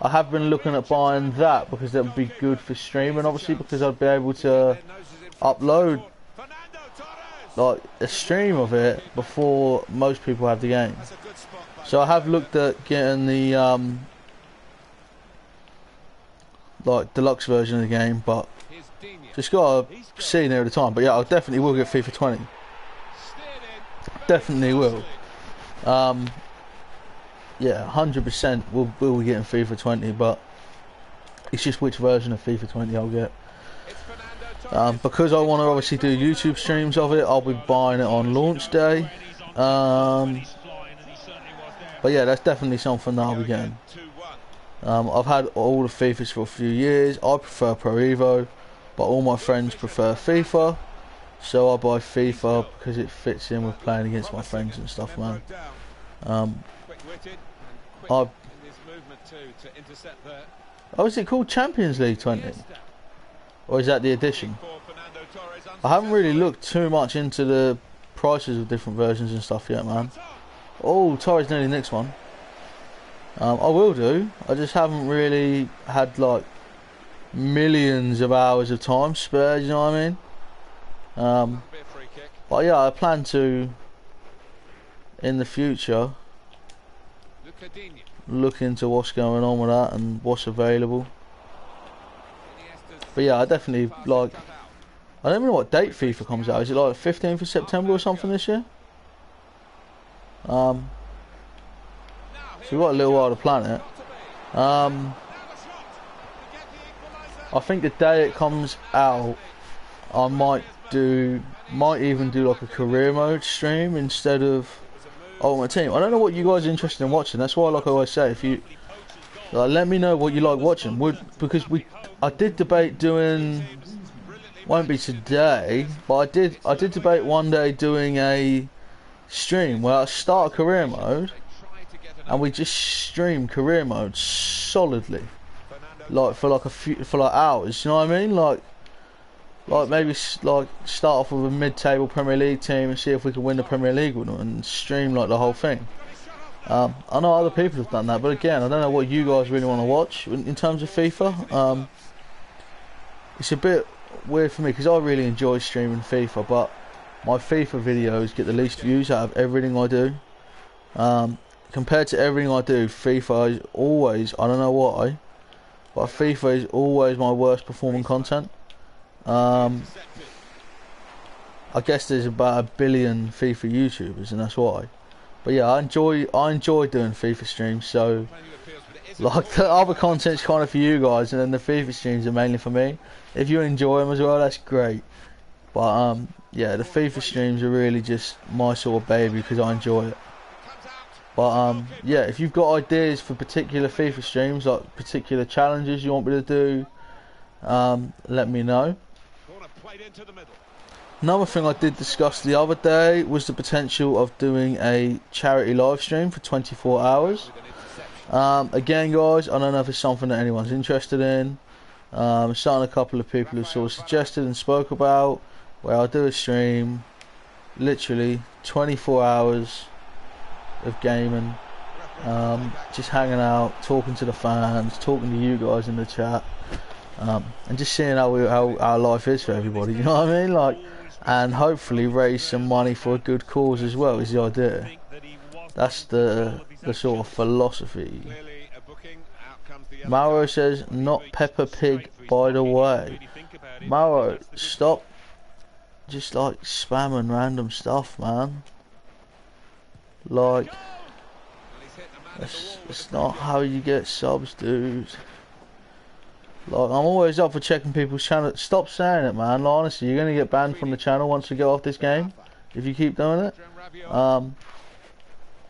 I have been looking at buying that because that would be good for streaming, obviously, because I'd be able to upload like a stream of it before most people have the game. So I have looked at getting the like deluxe version of the game, but just gotta see near the time. But yeah, I definitely will get FIFA 20. Definitely will. Yeah, 100% we'll be getting FIFA 20, but it's just which version of FIFA 20 I'll get. Because I want to obviously do YouTube streams of it, I'll be buying it on launch day. But yeah, that's definitely something that I'll be getting. I've had all the FIFAs for a few years. I prefer Pro Evo, but all my friends prefer FIFA, so I buy FIFA because it fits in with playing against my friends and stuff, man. Oh, is it called Champions League 20? Or is that the edition? I haven't really looked too much into the prices of different versions and stuff yet, man. Oh, Torres nearly next one. I will do. I just haven't really had like millions of hours of time spare, you know what I mean? But yeah, I plan to in the future look into what's going on with that and what's available. But yeah, I definitely like. I don't know what date FIFA comes out. Is it like 15th of September or something this year? So we've got a little while to plan it. I think the day it comes out, I might even do like a career mode stream instead of Ultimate Team. I don't know what you guys are interested in watching. That's why, like I always say, if you like, let me know what you like watching. Because I did debate doing. Won't be today, but I did debate one day doing a stream where I start career mode and we just stream career mode solidly, like for like hours. You know what I mean? Like maybe like start off with a mid-table Premier League team and see if we can win the Premier League with them and stream like the whole thing. I know other people have done that, but again, I don't know what you guys really want to watch in terms of FIFA. It's a bit weird for me because I really enjoy streaming FIFA, but my FIFA videos get the least views out of everything I do. Compared to everything I do, FIFA is always, I don't know why, but FIFA is always my worst performing content. I guess there's about 1 billion FIFA YouTubers and that's why. But yeah, I enjoy doing FIFA streams, so like the other content's kind of for you guys and then the FIFA streams are mainly for me. If you enjoy them as well, that's great. But yeah, the FIFA streams are really just my sort of baby because I enjoy it. But yeah, if you've got ideas for particular FIFA streams, like particular challenges you want me to do, let me know. Another thing I did discuss the other day was the potential of doing a charity live stream for 24 hours. Again, guys, I don't know if it's something that anyone's interested in. Something a couple of people have sort of suggested and spoke about, where I'll do a stream, literally 24 hours of gaming, just hanging out, talking to the fans, talking to you guys in the chat, and just seeing how our life is for everybody. You know what I mean? Like, and hopefully raise some money for a good cause as well is the idea. That's the sort of philosophy. Mauro says, not Peppa Pig, by the way. Mauro, stop just like spamming random stuff, man. Like, that's not how you get subs, dude. Like, I'm always up for checking people's channel. Stop saying it, man. Like, honestly, you're gonna get banned from the channel once we get off this game if you keep doing it.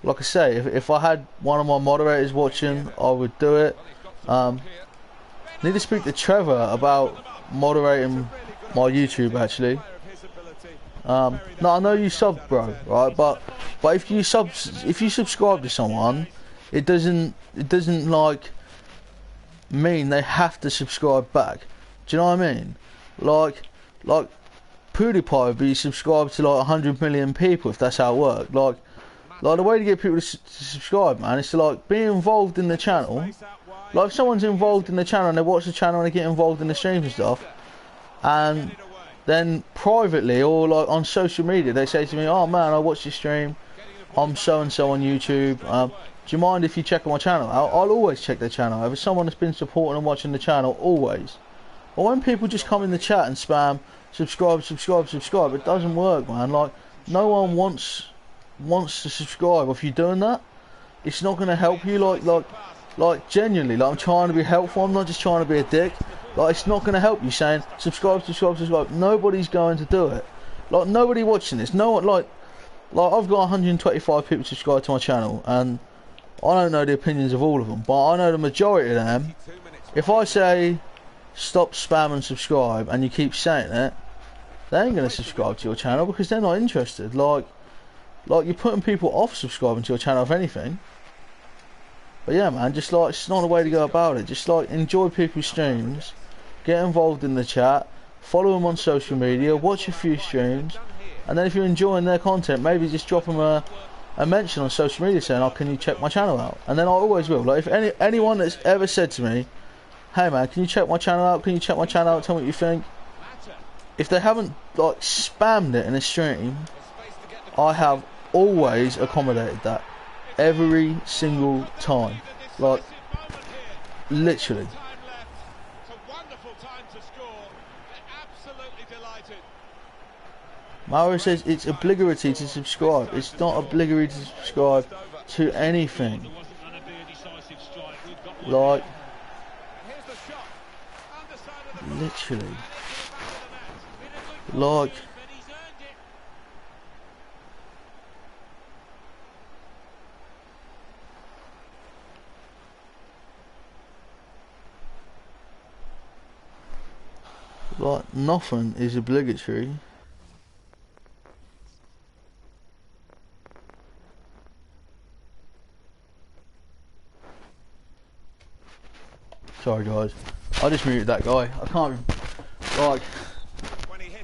Like I say, if I had one of my moderators watching, I would do it. Need to speak to Trevor about moderating my YouTube, actually. No, I know you sub, bro, right? But if you subscribe to someone, it doesn't like mean they have to subscribe back. Do you know what I mean? Like PewDiePie would be subscribed to like 100 million people if that's how it worked. Like Like, the way to get people to subscribe, man, is to, like, be involved in the channel. Like, if someone's involved in the channel and they watch the channel and they get involved in the streams and stuff, and then privately or, like, on social media, they say to me, oh, man, I watched your stream, I'm so-and-so on YouTube, do you mind if you check my channel out? I'll always check their channel out. If it's someone that's been supporting and watching the channel, always. But when people just come in the chat and spam, subscribe, subscribe, subscribe, it doesn't work, man. Like, no one wants to subscribe. If you're doing that, it's not going to help you. Like genuinely, like, I'm trying to be helpful. I'm not just trying to be a dick. Like, it's not going to help you saying subscribe, subscribe, subscribe. Nobody's going to do it. Like, nobody watching this. No one, like I've got 125 people subscribed to my channel, and I don't know the opinions of all of them, but I know the majority of them. If I say stop spam and subscribe, and you keep saying it, they ain't going to subscribe to your channel because they're not interested. Like you're putting people off subscribing to your channel, if anything. But yeah, man, just like, it's not the way to go about it. Just like, enjoy people's streams, get involved in the chat, follow them on social media, watch a few streams, and then if you're enjoying their content, maybe just drop them a mention on social media saying, oh, can you check my channel out? And then I always will. Like, if anyone that's ever said to me, hey man, can you check my channel out? Can you check my channel out? Tell me what you think. If they haven't, like, spammed it in a stream, I have always accommodated that. Every single time. Like, literally. Mauro says it's obligatory to subscribe. It's not obligatory to subscribe to anything. Like, literally. Like, nothing is obligatory. Sorry guys, I just muted that guy. I can't, like,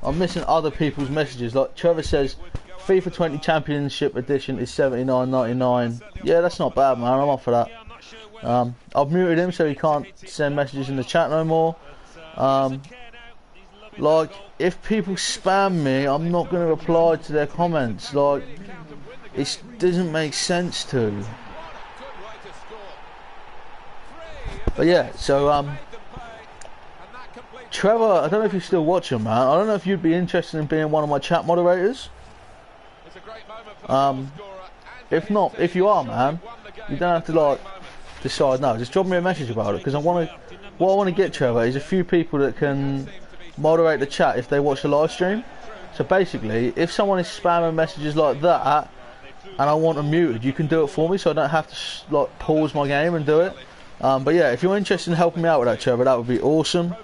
I'm missing other people's messages. Like, Trevor says FIFA 20 Championship Edition is $79.99. Yeah, that's not bad, man. I'm off for that. I've muted him so he can't send messages in the chat no more. Like, if people spam me, I'm not going to reply to their comments. Like, it doesn't make sense to. But yeah, so Trevor, I don't know if you're still watching, man. I don't know if you'd be interested in being one of my chat moderators. If not, if you are, man, you don't have to, like, decide now. Just drop me a message about it, because what I want to get, Trevor, is a few people that can moderate the chat if they watch the live stream. So basically, if someone is spamming messages like that and I want them muted, you can do it for me, so I don't have to, like, pause my game and do it. But yeah, if you're interested in helping me out with that, Trevor, that would be awesome.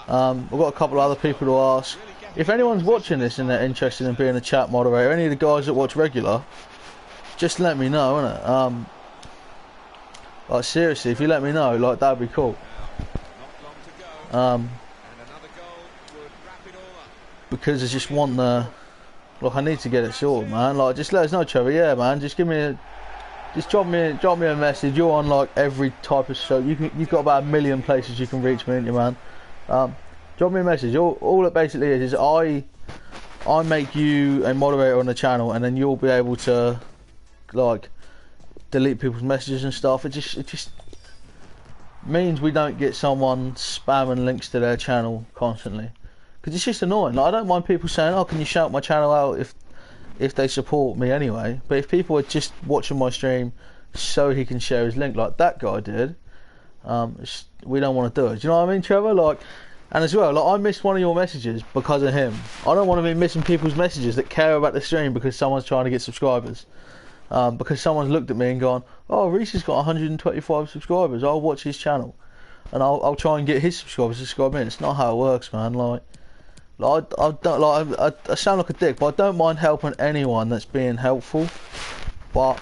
I've got a couple of other people to ask. If anyone's watching this and they're interested in being a chat moderator, any of the guys that watch regular, just let me know, innit? Like, seriously, if you let me know, like, that'd be cool. Because I just want the, like, I need to get it sorted, man. Like, just let us know, Trevor. Yeah, man. Just just drop me a message. You're on, like, every type of show. You've got about 1 million places you can reach me, ain't you, man? Drop me a message. All it basically is I make you a moderator on the channel, and then you'll be able to, like, delete people's messages and stuff. It just means we don't get someone spamming links to their channel constantly. Because it's just annoying. Like, I don't mind people saying, oh, can you shout my channel out if they support me anyway. But if people are just watching my stream so he can share his link like that guy did, we don't want to do it. Do you know what I mean, Trevor? Like, and as well, like, I missed one of your messages because of him. I don't want to be missing people's messages that care about the stream because someone's trying to get subscribers. Because someone's looked at me and gone, oh, Reece has got 125 subscribers, I'll watch his channel. And I'll try and get his subscribers to subscribe in. It's not how it works, man. Like I don't, like, I sound like a dick, but I don't mind helping anyone that's being helpful. But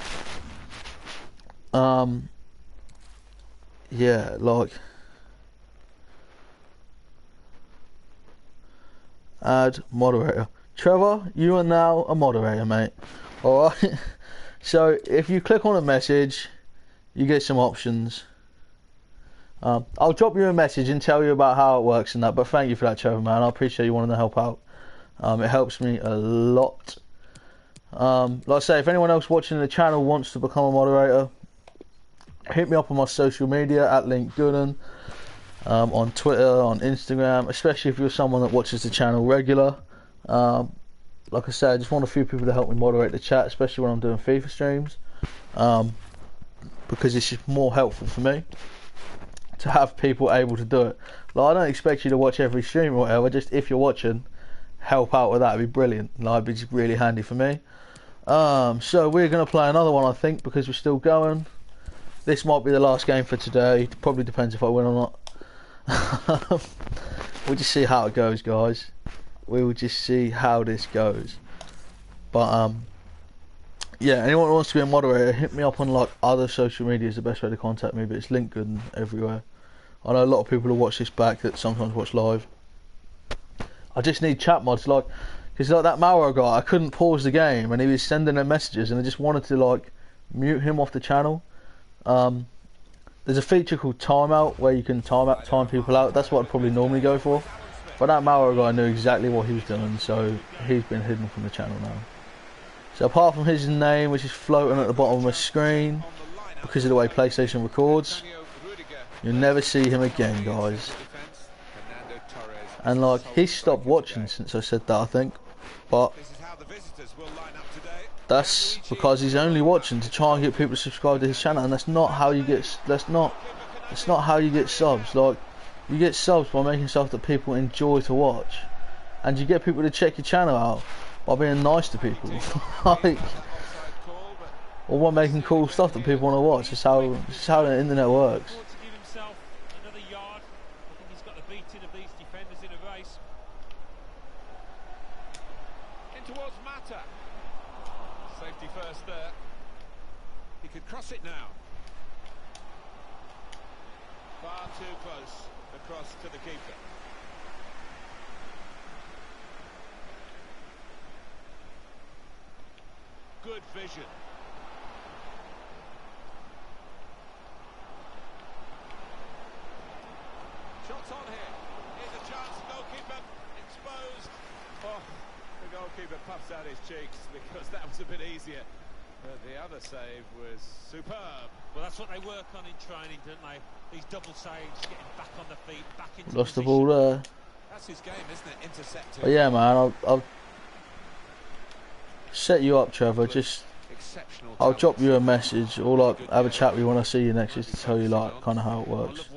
yeah, like, add moderator. Trevor, you are now a moderator, mate. Alright? So if you click on a message, you get some options. I'll drop you a message and tell you about how it works and that, but thank you for that, Trevor, man. I appreciate you wanting to help out. It helps me a lot. Like I say, if anyone else watching the channel wants to become a moderator, hit me up on my social media at LinkGooden, on Twitter, on Instagram, especially if you're someone that watches the channel regular. Like I said, I just want a few people to help me moderate the chat, especially when I'm doing FIFA streams, because it's just more helpful for me to have people able to do it. Like, I don't expect you to watch every stream or whatever, just if you're watching, help out with that. It'd be brilliant. Like, it'd be just really handy for me. So we're going to play another one, I think, because we're still going. This might be the last game for today. Probably depends if I win or not. We'll just see how it goes, guys. We will just see how this goes. But yeah, anyone who wants to be a moderator, hit me up on like other social media is the best way to contact me, but it's LinkGooden everywhere. I know a lot of people who watch this back that sometimes watch live. I just need chat mods, like, because like that Mauro guy, I couldn't pause the game and he was sending them messages and I just wanted to like mute him off the channel. There's a feature called timeout where you can time people out. That's what I'd probably normally go for. But that Mauro guy knew exactly what he was doing, so he's been hidden from the channel now. So apart from his name, which is floating at the bottom of my screen, because of the way PlayStation records, you'll never see him again, guys. And like, he's stopped watching since I said that, I think. But that's because he's only watching to try and get people to subscribe to his channel, and that's not how you get. That's not how you get subs. Like, you get subs by making stuff that people enjoy to watch, and you get people to check your channel out by being nice to people, like, or by making cool stuff that people want to watch. It's how the internet works. Safety first there. He could cross it now. Far too close. Across to the keeper. Good vision. Shots on here. Here's a chance. Goalkeeper exposed. Oh, the goalkeeper puffs out his cheeks because that was a bit easier. But the other save was superb. Well, that's what they work on in training, don't they? These double saves, getting back on the feet, back into Lost the position. ball there. That's his game, isn't it? Intercepting. But yeah, man, I'll set you up, Trevor. Just I'll drop you a message or like have a chat with you when I see you next, just to tell you like kind of how it works.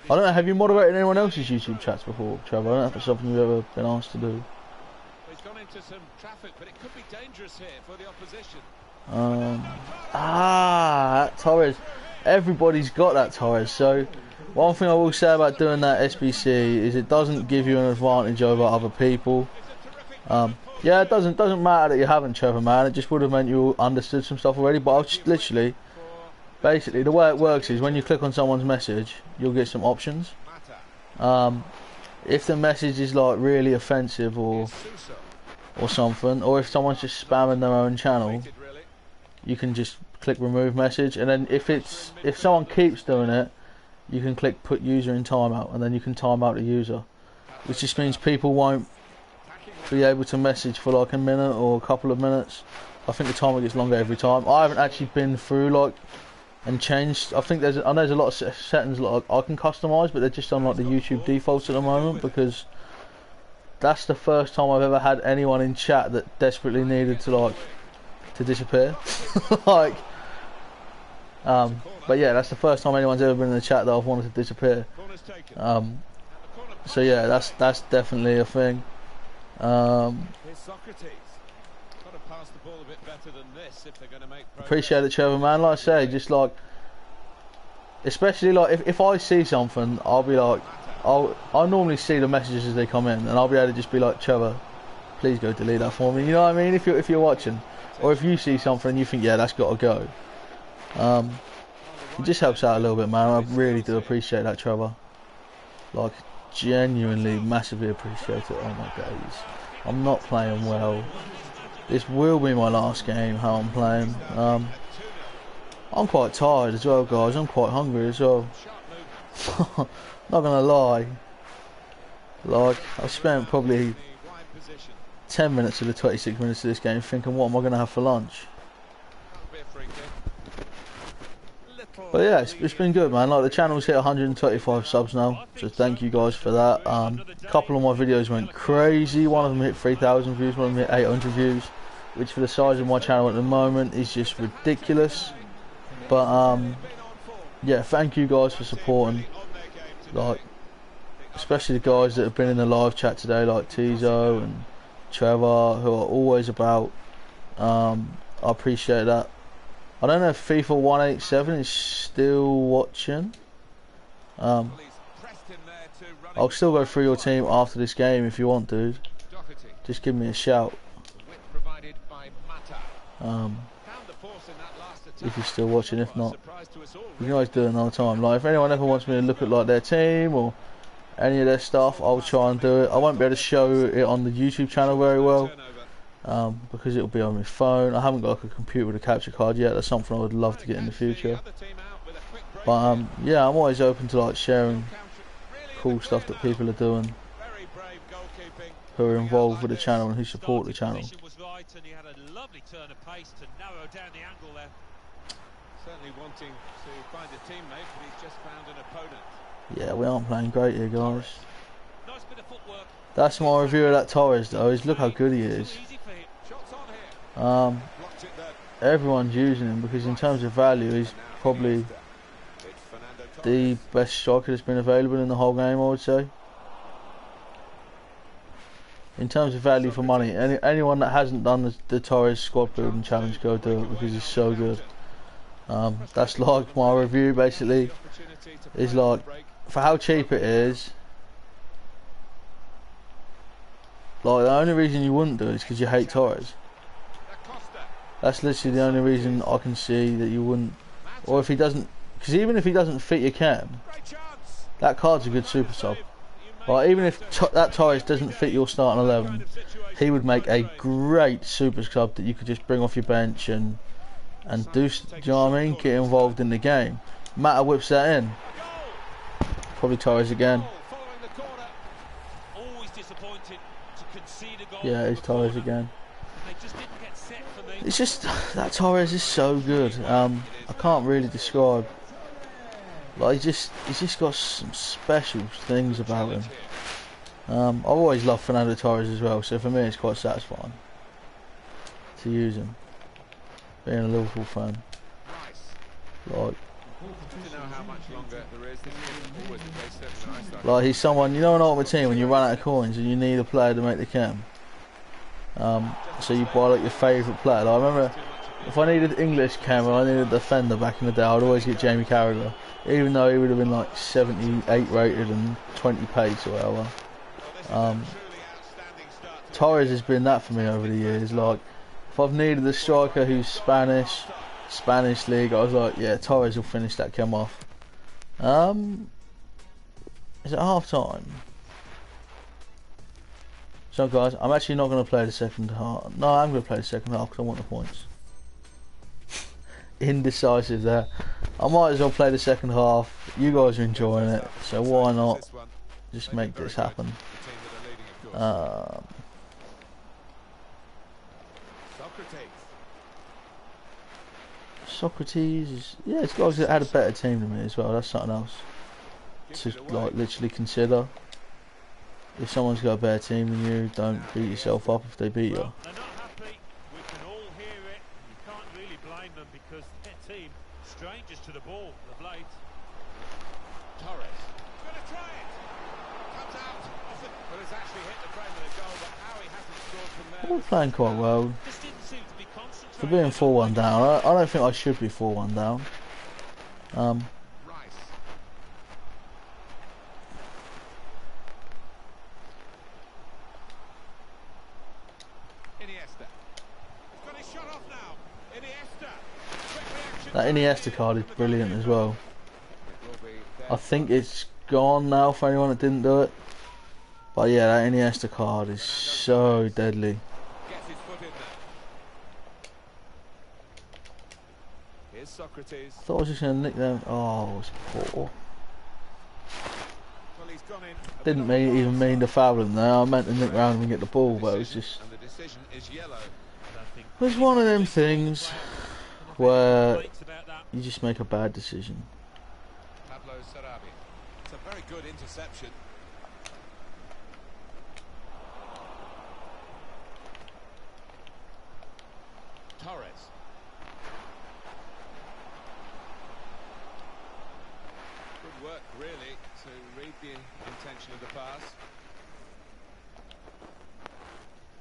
I don't know. Have you moderated anyone else's YouTube chats before, Trevor? I don't know if it's something you've ever been asked to do. He's gone into some traffic, but it could be dangerous here for the opposition. That Torres. Everybody's got that Torres. So one thing I will say about doing that SBC is it doesn't give you an advantage over other people. Yeah, it doesn't matter that you haven't, Trevor, man. It just would have meant you understood some stuff already. But I'll just literally, basically, the way it works is when you click on someone's message, you'll get some options. If the message is like really offensive or something, or if someone's just spamming their own channel, you can just click remove message, and then if someone keeps doing it, you can click put user in timeout, and then you can time out the user, which just means people won't be able to message for like a minute or a couple of minutes. I think the timer gets longer every time. I haven't actually been through like and changed. I think there's a lot of settings like I can customize, but they're just on like the YouTube defaults at the moment, because that's the first time I've ever had anyone in chat that desperately needed to disappear. Like, but yeah, that's the first time anyone's ever been in the chat that I've wanted to disappear. So yeah, that's definitely a thing. Appreciate it, Trevor, man. Like I say, just like, especially like if I see something, I'll be like, I normally see the messages as they come in, and I'll be able to just be like, Trevor, please go delete that for me. You know what I mean? If you're watching, or if you see something and you think, yeah, that's got to go. It just helps out a little bit, man. I really do appreciate that, Trevor. Like, genuinely, massively appreciate it. Oh my days, I'm not playing well. This will be my last game, how I'm playing. I'm quite tired as well, guys. I'm quite hungry as well. Not gonna lie. Like, I've spent probably 10 minutes of the 26 minutes of this game thinking, what am I gonna have for lunch? But yeah, it's been good, man. Like, the channel's hit 125 subs now, so thank you guys for that. A couple of my videos went crazy. One of them hit 3,000 views, one of them hit 800 views, which for the size of my channel at the moment is just ridiculous. But yeah, thank you guys for supporting. Like, especially the guys that have been in the live chat today, like Tizo and Trevor, who are always about. I appreciate that. I don't know if FIFA 187 is still watching. I'll still go through your team after this game if you want, dude. Just give me a shout. If you're still watching, if not, you can always do it another time. Like, if anyone ever wants me to look at like their team or any of their stuff, I'll try and do it. I won't be able to show it on the YouTube channel very well. Because it'll be on my phone. I haven't got like a computer with a capture card yet. That's something I would love to get in the future. But yeah, I'm always open to like sharing cool stuff that people are doing, who are involved with the channel and who support the channel. Yeah, we aren't playing great here, guys. That's my review of that Torres though, is look how good he is. Everyone's using him because in terms of value he's probably the best striker that's been available in the whole game, I would say. In terms of value for money, anyone that hasn't done the Torres squad building challenge, go do it because he's so good. That's like my review basically. Is like, for how cheap it is, like the only reason you wouldn't do it is because you hate Torres. That's literally the only reason I can see that you wouldn't. Or if he doesn't, because even if he doesn't fit your cam, that card's a good super sub. Like, even if that Torres doesn't fit your starting 11, he would make a great super sub that you could just bring off your bench and do, you know what I mean? Get involved in the game. Mata whips that in. Probably Torres again. Yeah, it's Torres again. It's just, that Torres is so good. I can't really describe. Like, he's just got some special things about him. I've always loved Fernando Torres as well, so for me it's quite satisfying to use him. Being a Liverpool fan. Like he's someone, you know, an ultimate team when you run out of coins and you need a player to make the cam. So you buy like your favourite player. Like, I remember if I needed English cam or I needed a defender back in the day, I'd always get Jamie Carragher, even though he would have been like 78 rated and 20 pace or whatever. Torres has been that for me over the years. Like, if I've needed a striker who's Spanish league, I was like, yeah, Torres will finish that cam off. Is it half time? So guys, I'm actually not going to play the second half. No, I'm going to play the second half because I want the points. Indecisive there. I might as well play the second half. You guys are enjoying it, so why not just make this happen? Socrates is, yeah, it's guys that had a better team than me as well. That's something else to like literally consider. If someone's got a better team than you, don't beat yourself up if they beat you. Well, they're not happy. We can all hear it. You can't really blame them because their team, strangers to the ball, the blades. Torres. Gonna try it. Comes out. Well, it's actually hit the frame of the goal, but how he hasn't scored from there. We're playing quite well. Just didn't seem to be concentrating. For being 4-1 down, I don't think I should be 4-1 down. That Iniesta card is brilliant as well. I think it's gone now for anyone that didn't do it. But yeah, that Iniesta card is so deadly. Here's Socrates. I thought I was just going to nick them. Oh, it's poor. Well, he's gone in. Didn't even mean to foul him there. I meant to nick round and get the ball, but it was just... And the decision is yellow. It was one of them things where you just make a bad decision. Pablo Sarabia. It's a very good interception. Torres. Good work, really, to read the intention of the pass.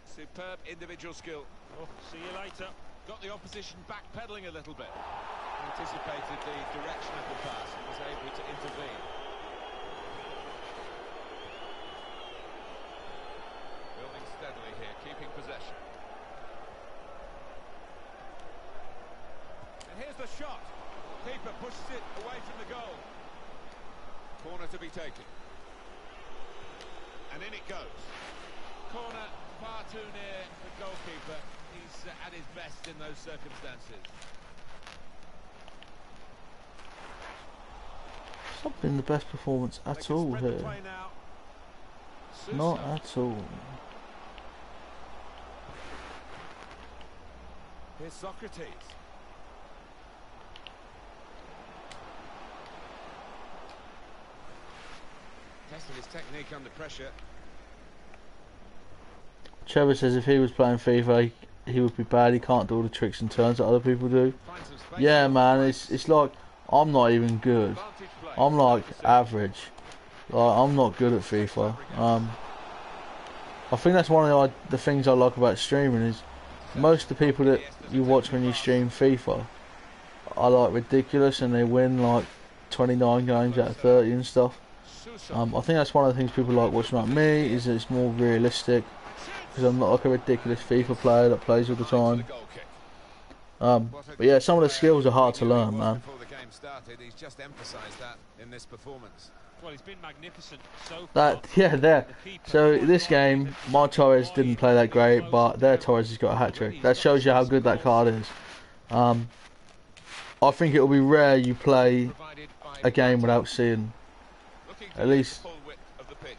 Superb individual skill. Oh, see you later. Got the opposition backpedaling a little bit. Anticipated the direction of the pass and was able to intervene. Building steadily here, keeping possession. And here's the shot. Keeper pushes it away from the goal. Corner to be taken. And in it goes. Corner far too near the goalkeeper. He's at his best in those circumstances. It's not been the best performance at all here. Not at all. Here's Socrates. Testing his technique under pressure. Trevor says if he was playing FIFA, he would be bad. He can't do all the tricks and turns that other people do. Yeah, man, it's like I'm not even good. I'm like average. Like, I'm not good at FIFA. I think that's one of the things I like about streaming is most of the people that you watch when you stream FIFA are like ridiculous and they win like 29 games out of 30 and stuff. I think that's one of the things people like watching like me is that it's more realistic. Because I'm not like a ridiculous FIFA player that plays all the time. But yeah, some of the skills are hard to learn, man. He's just emphasised that in this performance. Well, he's been magnificent so far. There. So this game, my Torres didn't play that great, but their Torres has got a hat-trick. That shows you how good that card is. I think it will be rare you play a game without seeing at least...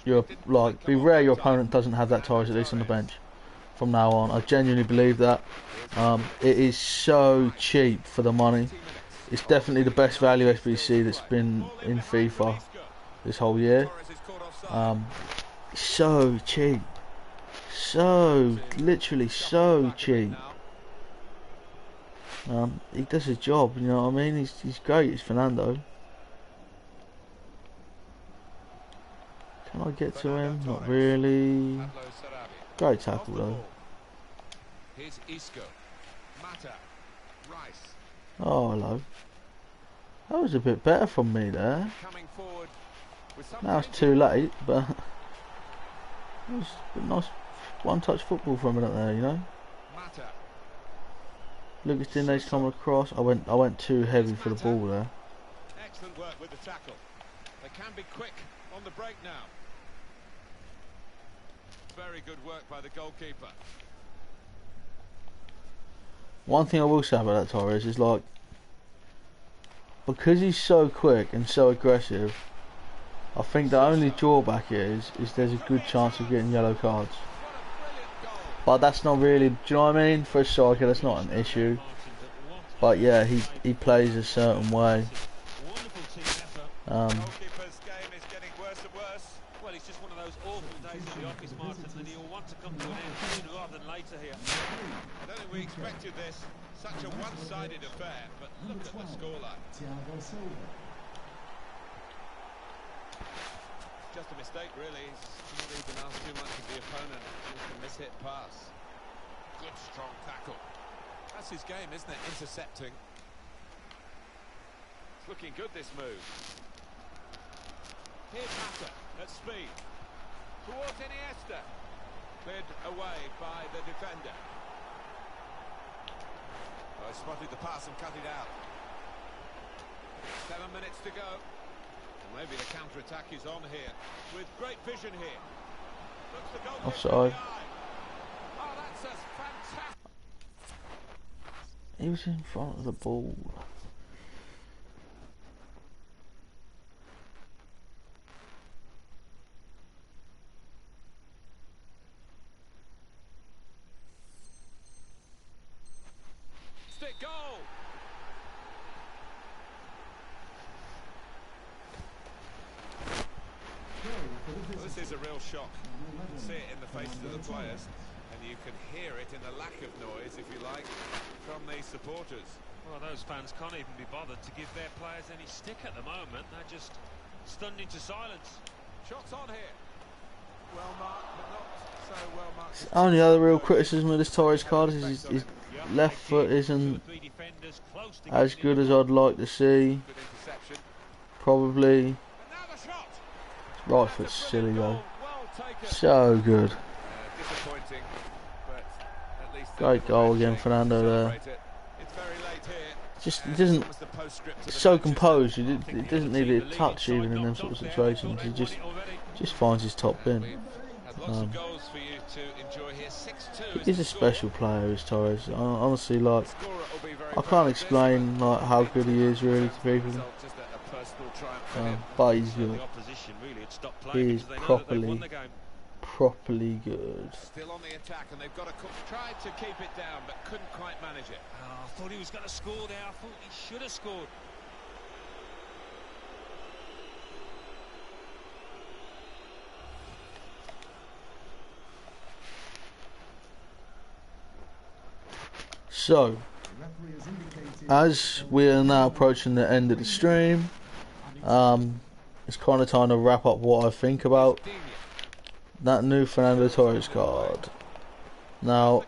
be rare your opponent doesn't have that Torres at least on the bench from now on. I genuinely believe that. It is so cheap for the money. It's definitely the best value SBC that's been in FIFA this whole year. So cheap. Literally so cheap. He does his job, you know what I mean? He's great, it's Fernando. Can I get to him? Not really. Great tackle though. Oh, hello. That was a bit better from me there. Now it's too late, but it was a nice one-touch football from it there, you know. Lucas Dinay's coming across. I went too heavy for the ball there. Excellent work with the tackle. They can be quick on the break now. Very good work by the goalkeeper. One thing I will say about that Torres is like, because he's so quick and so aggressive, I think the only drawback is there's a good chance of getting yellow cards. But that's not really, do you know what I mean? For a striker, that's not an issue. But yeah, he plays a certain way. Goalkeeper's game is getting worse and worse. Well, it's just one of those awful days in the office, Martin, and he'll want to come to an end sooner rather than later here. I don't think we expected this. Such a one-sided affair, but look at the scoreline. Just a mistake, really. He's not even asked too much of the opponent. Just a mishit pass. Good, strong tackle. That's his game, isn't it? Intercepting. It's looking good, this move. Here's Mata at speed. Towards Iniesta. Cleared away by the defender. Oh, spotted the pass and cut it out. 7 minutes to go. Maybe the counter-attack is on here. With great vision here. Looks the goal. Offside. Oh, that's a fantastic. He was in front of the ball. This is a real shock. You can see it in the faces of the players, and you can hear it in the lack of noise, if you like, from the supporters. Well, those fans can't even be bothered to give their players any stick at the moment. They're just stunned into silence. Shots on here. Well marked, but not so well marked. Only other real criticism of this Torres card is his left foot isn't as good as I'd like to see. Probably. Right foot's silly though. So good. Disappointing, but at least Great goal again, Fernando there. It's very late here. Just it doesn't. It's so composed. It doesn't need a touch even in them sort of situations. He just finds his top bin. He's a special player, is Torres. Honestly, like I can't explain like how good he is really to people. But he's good. He is properly good. Still on the attack, and they've got to try to keep it down, but couldn't quite manage it. Oh, I thought he was going to score there. I thought he should have scored. So, as we are now approaching the end of the stream, it's kind of time to wrap up what I think about that new Fernando Torres card. Now,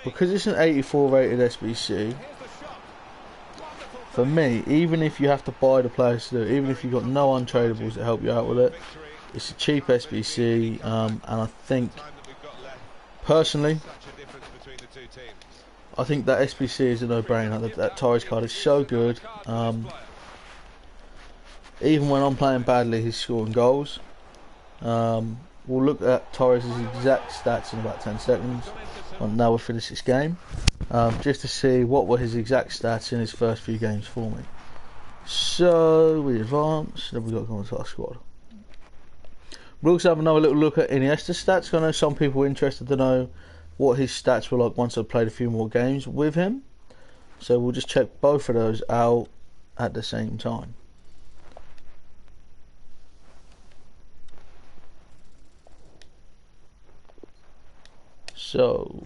because it's an 84 rated SBC, for me, even if you have to buy the players to do it, even if you've got no untradables to help you out with it, it's a cheap SBC, and I think, personally, I think that SBC is a no-brainer. That Torres card is so good. Even when I'm playing badly, he's scoring goals. We'll look at Torres' exact stats in about 10 seconds. Now we'll finish this game, just to see what were his exact stats in his first few games for me. So we advance. Then we got to go into our squad. We'll also have another little look at Iniesta's stats. I know some people are interested to know what his stats were like once I've played a few more games with him. So we'll just check both of those out at the same time. So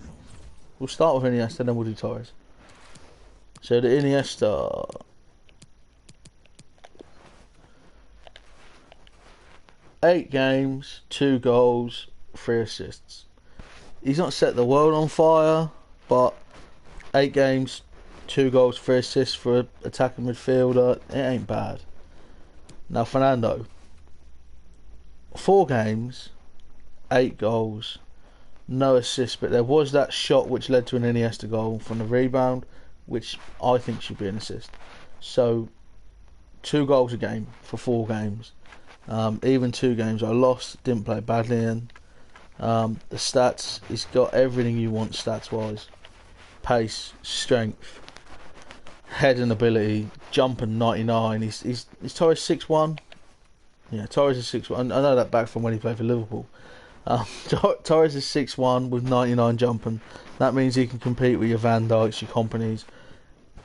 we'll start with Iniesta and then we'll do Torres. So the Iniesta, 8 games, 2 goals, 3 assists. He's not set the world on fire, but 8 games, 2 goals, 3 assists for an attacking midfielder, it ain't bad. Now Fernando, 4 games, 8 goals, no assists, but there was that shot which led to an Iniesta goal from the rebound, which I think should be an assist. So 2 goals a game for 4 games. Even 2 games I lost, didn't play badly in. The stats, he's got everything you want stats wise. Pace, strength, heading ability, jumping 99. He's Torres 6'1". Yeah, Torres is 6'1". I know that back from when he played for Liverpool. Torres is 6'1" with 99 jumping. That means he can compete with your Van Dijks, your Companies,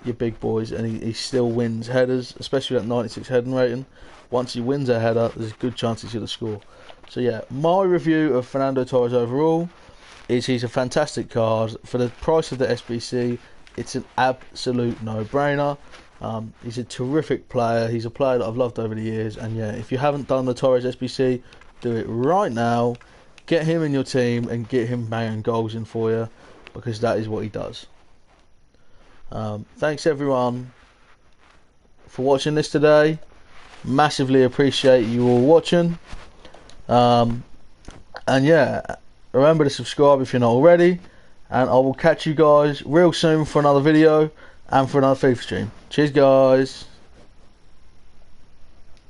your big boys, and he still wins headers, especially that 96 heading rating. Once he wins a header, there's a good chance he's going to score. So yeah, my review of Fernando Torres overall is he's a fantastic card. For the price of the SBC, it's an absolute no-brainer. He's a terrific player. He's a player that I've loved over the years. And yeah, if you haven't done the Torres SBC, do it right now. Get him in your team and get him banging goals in for you, because that is what he does. Thanks everyone for watching this today. Massively appreciate you all watching. And yeah, remember to subscribe if you're not already, and I will catch you guys real soon for another video and for another FIFA stream. Cheers guys.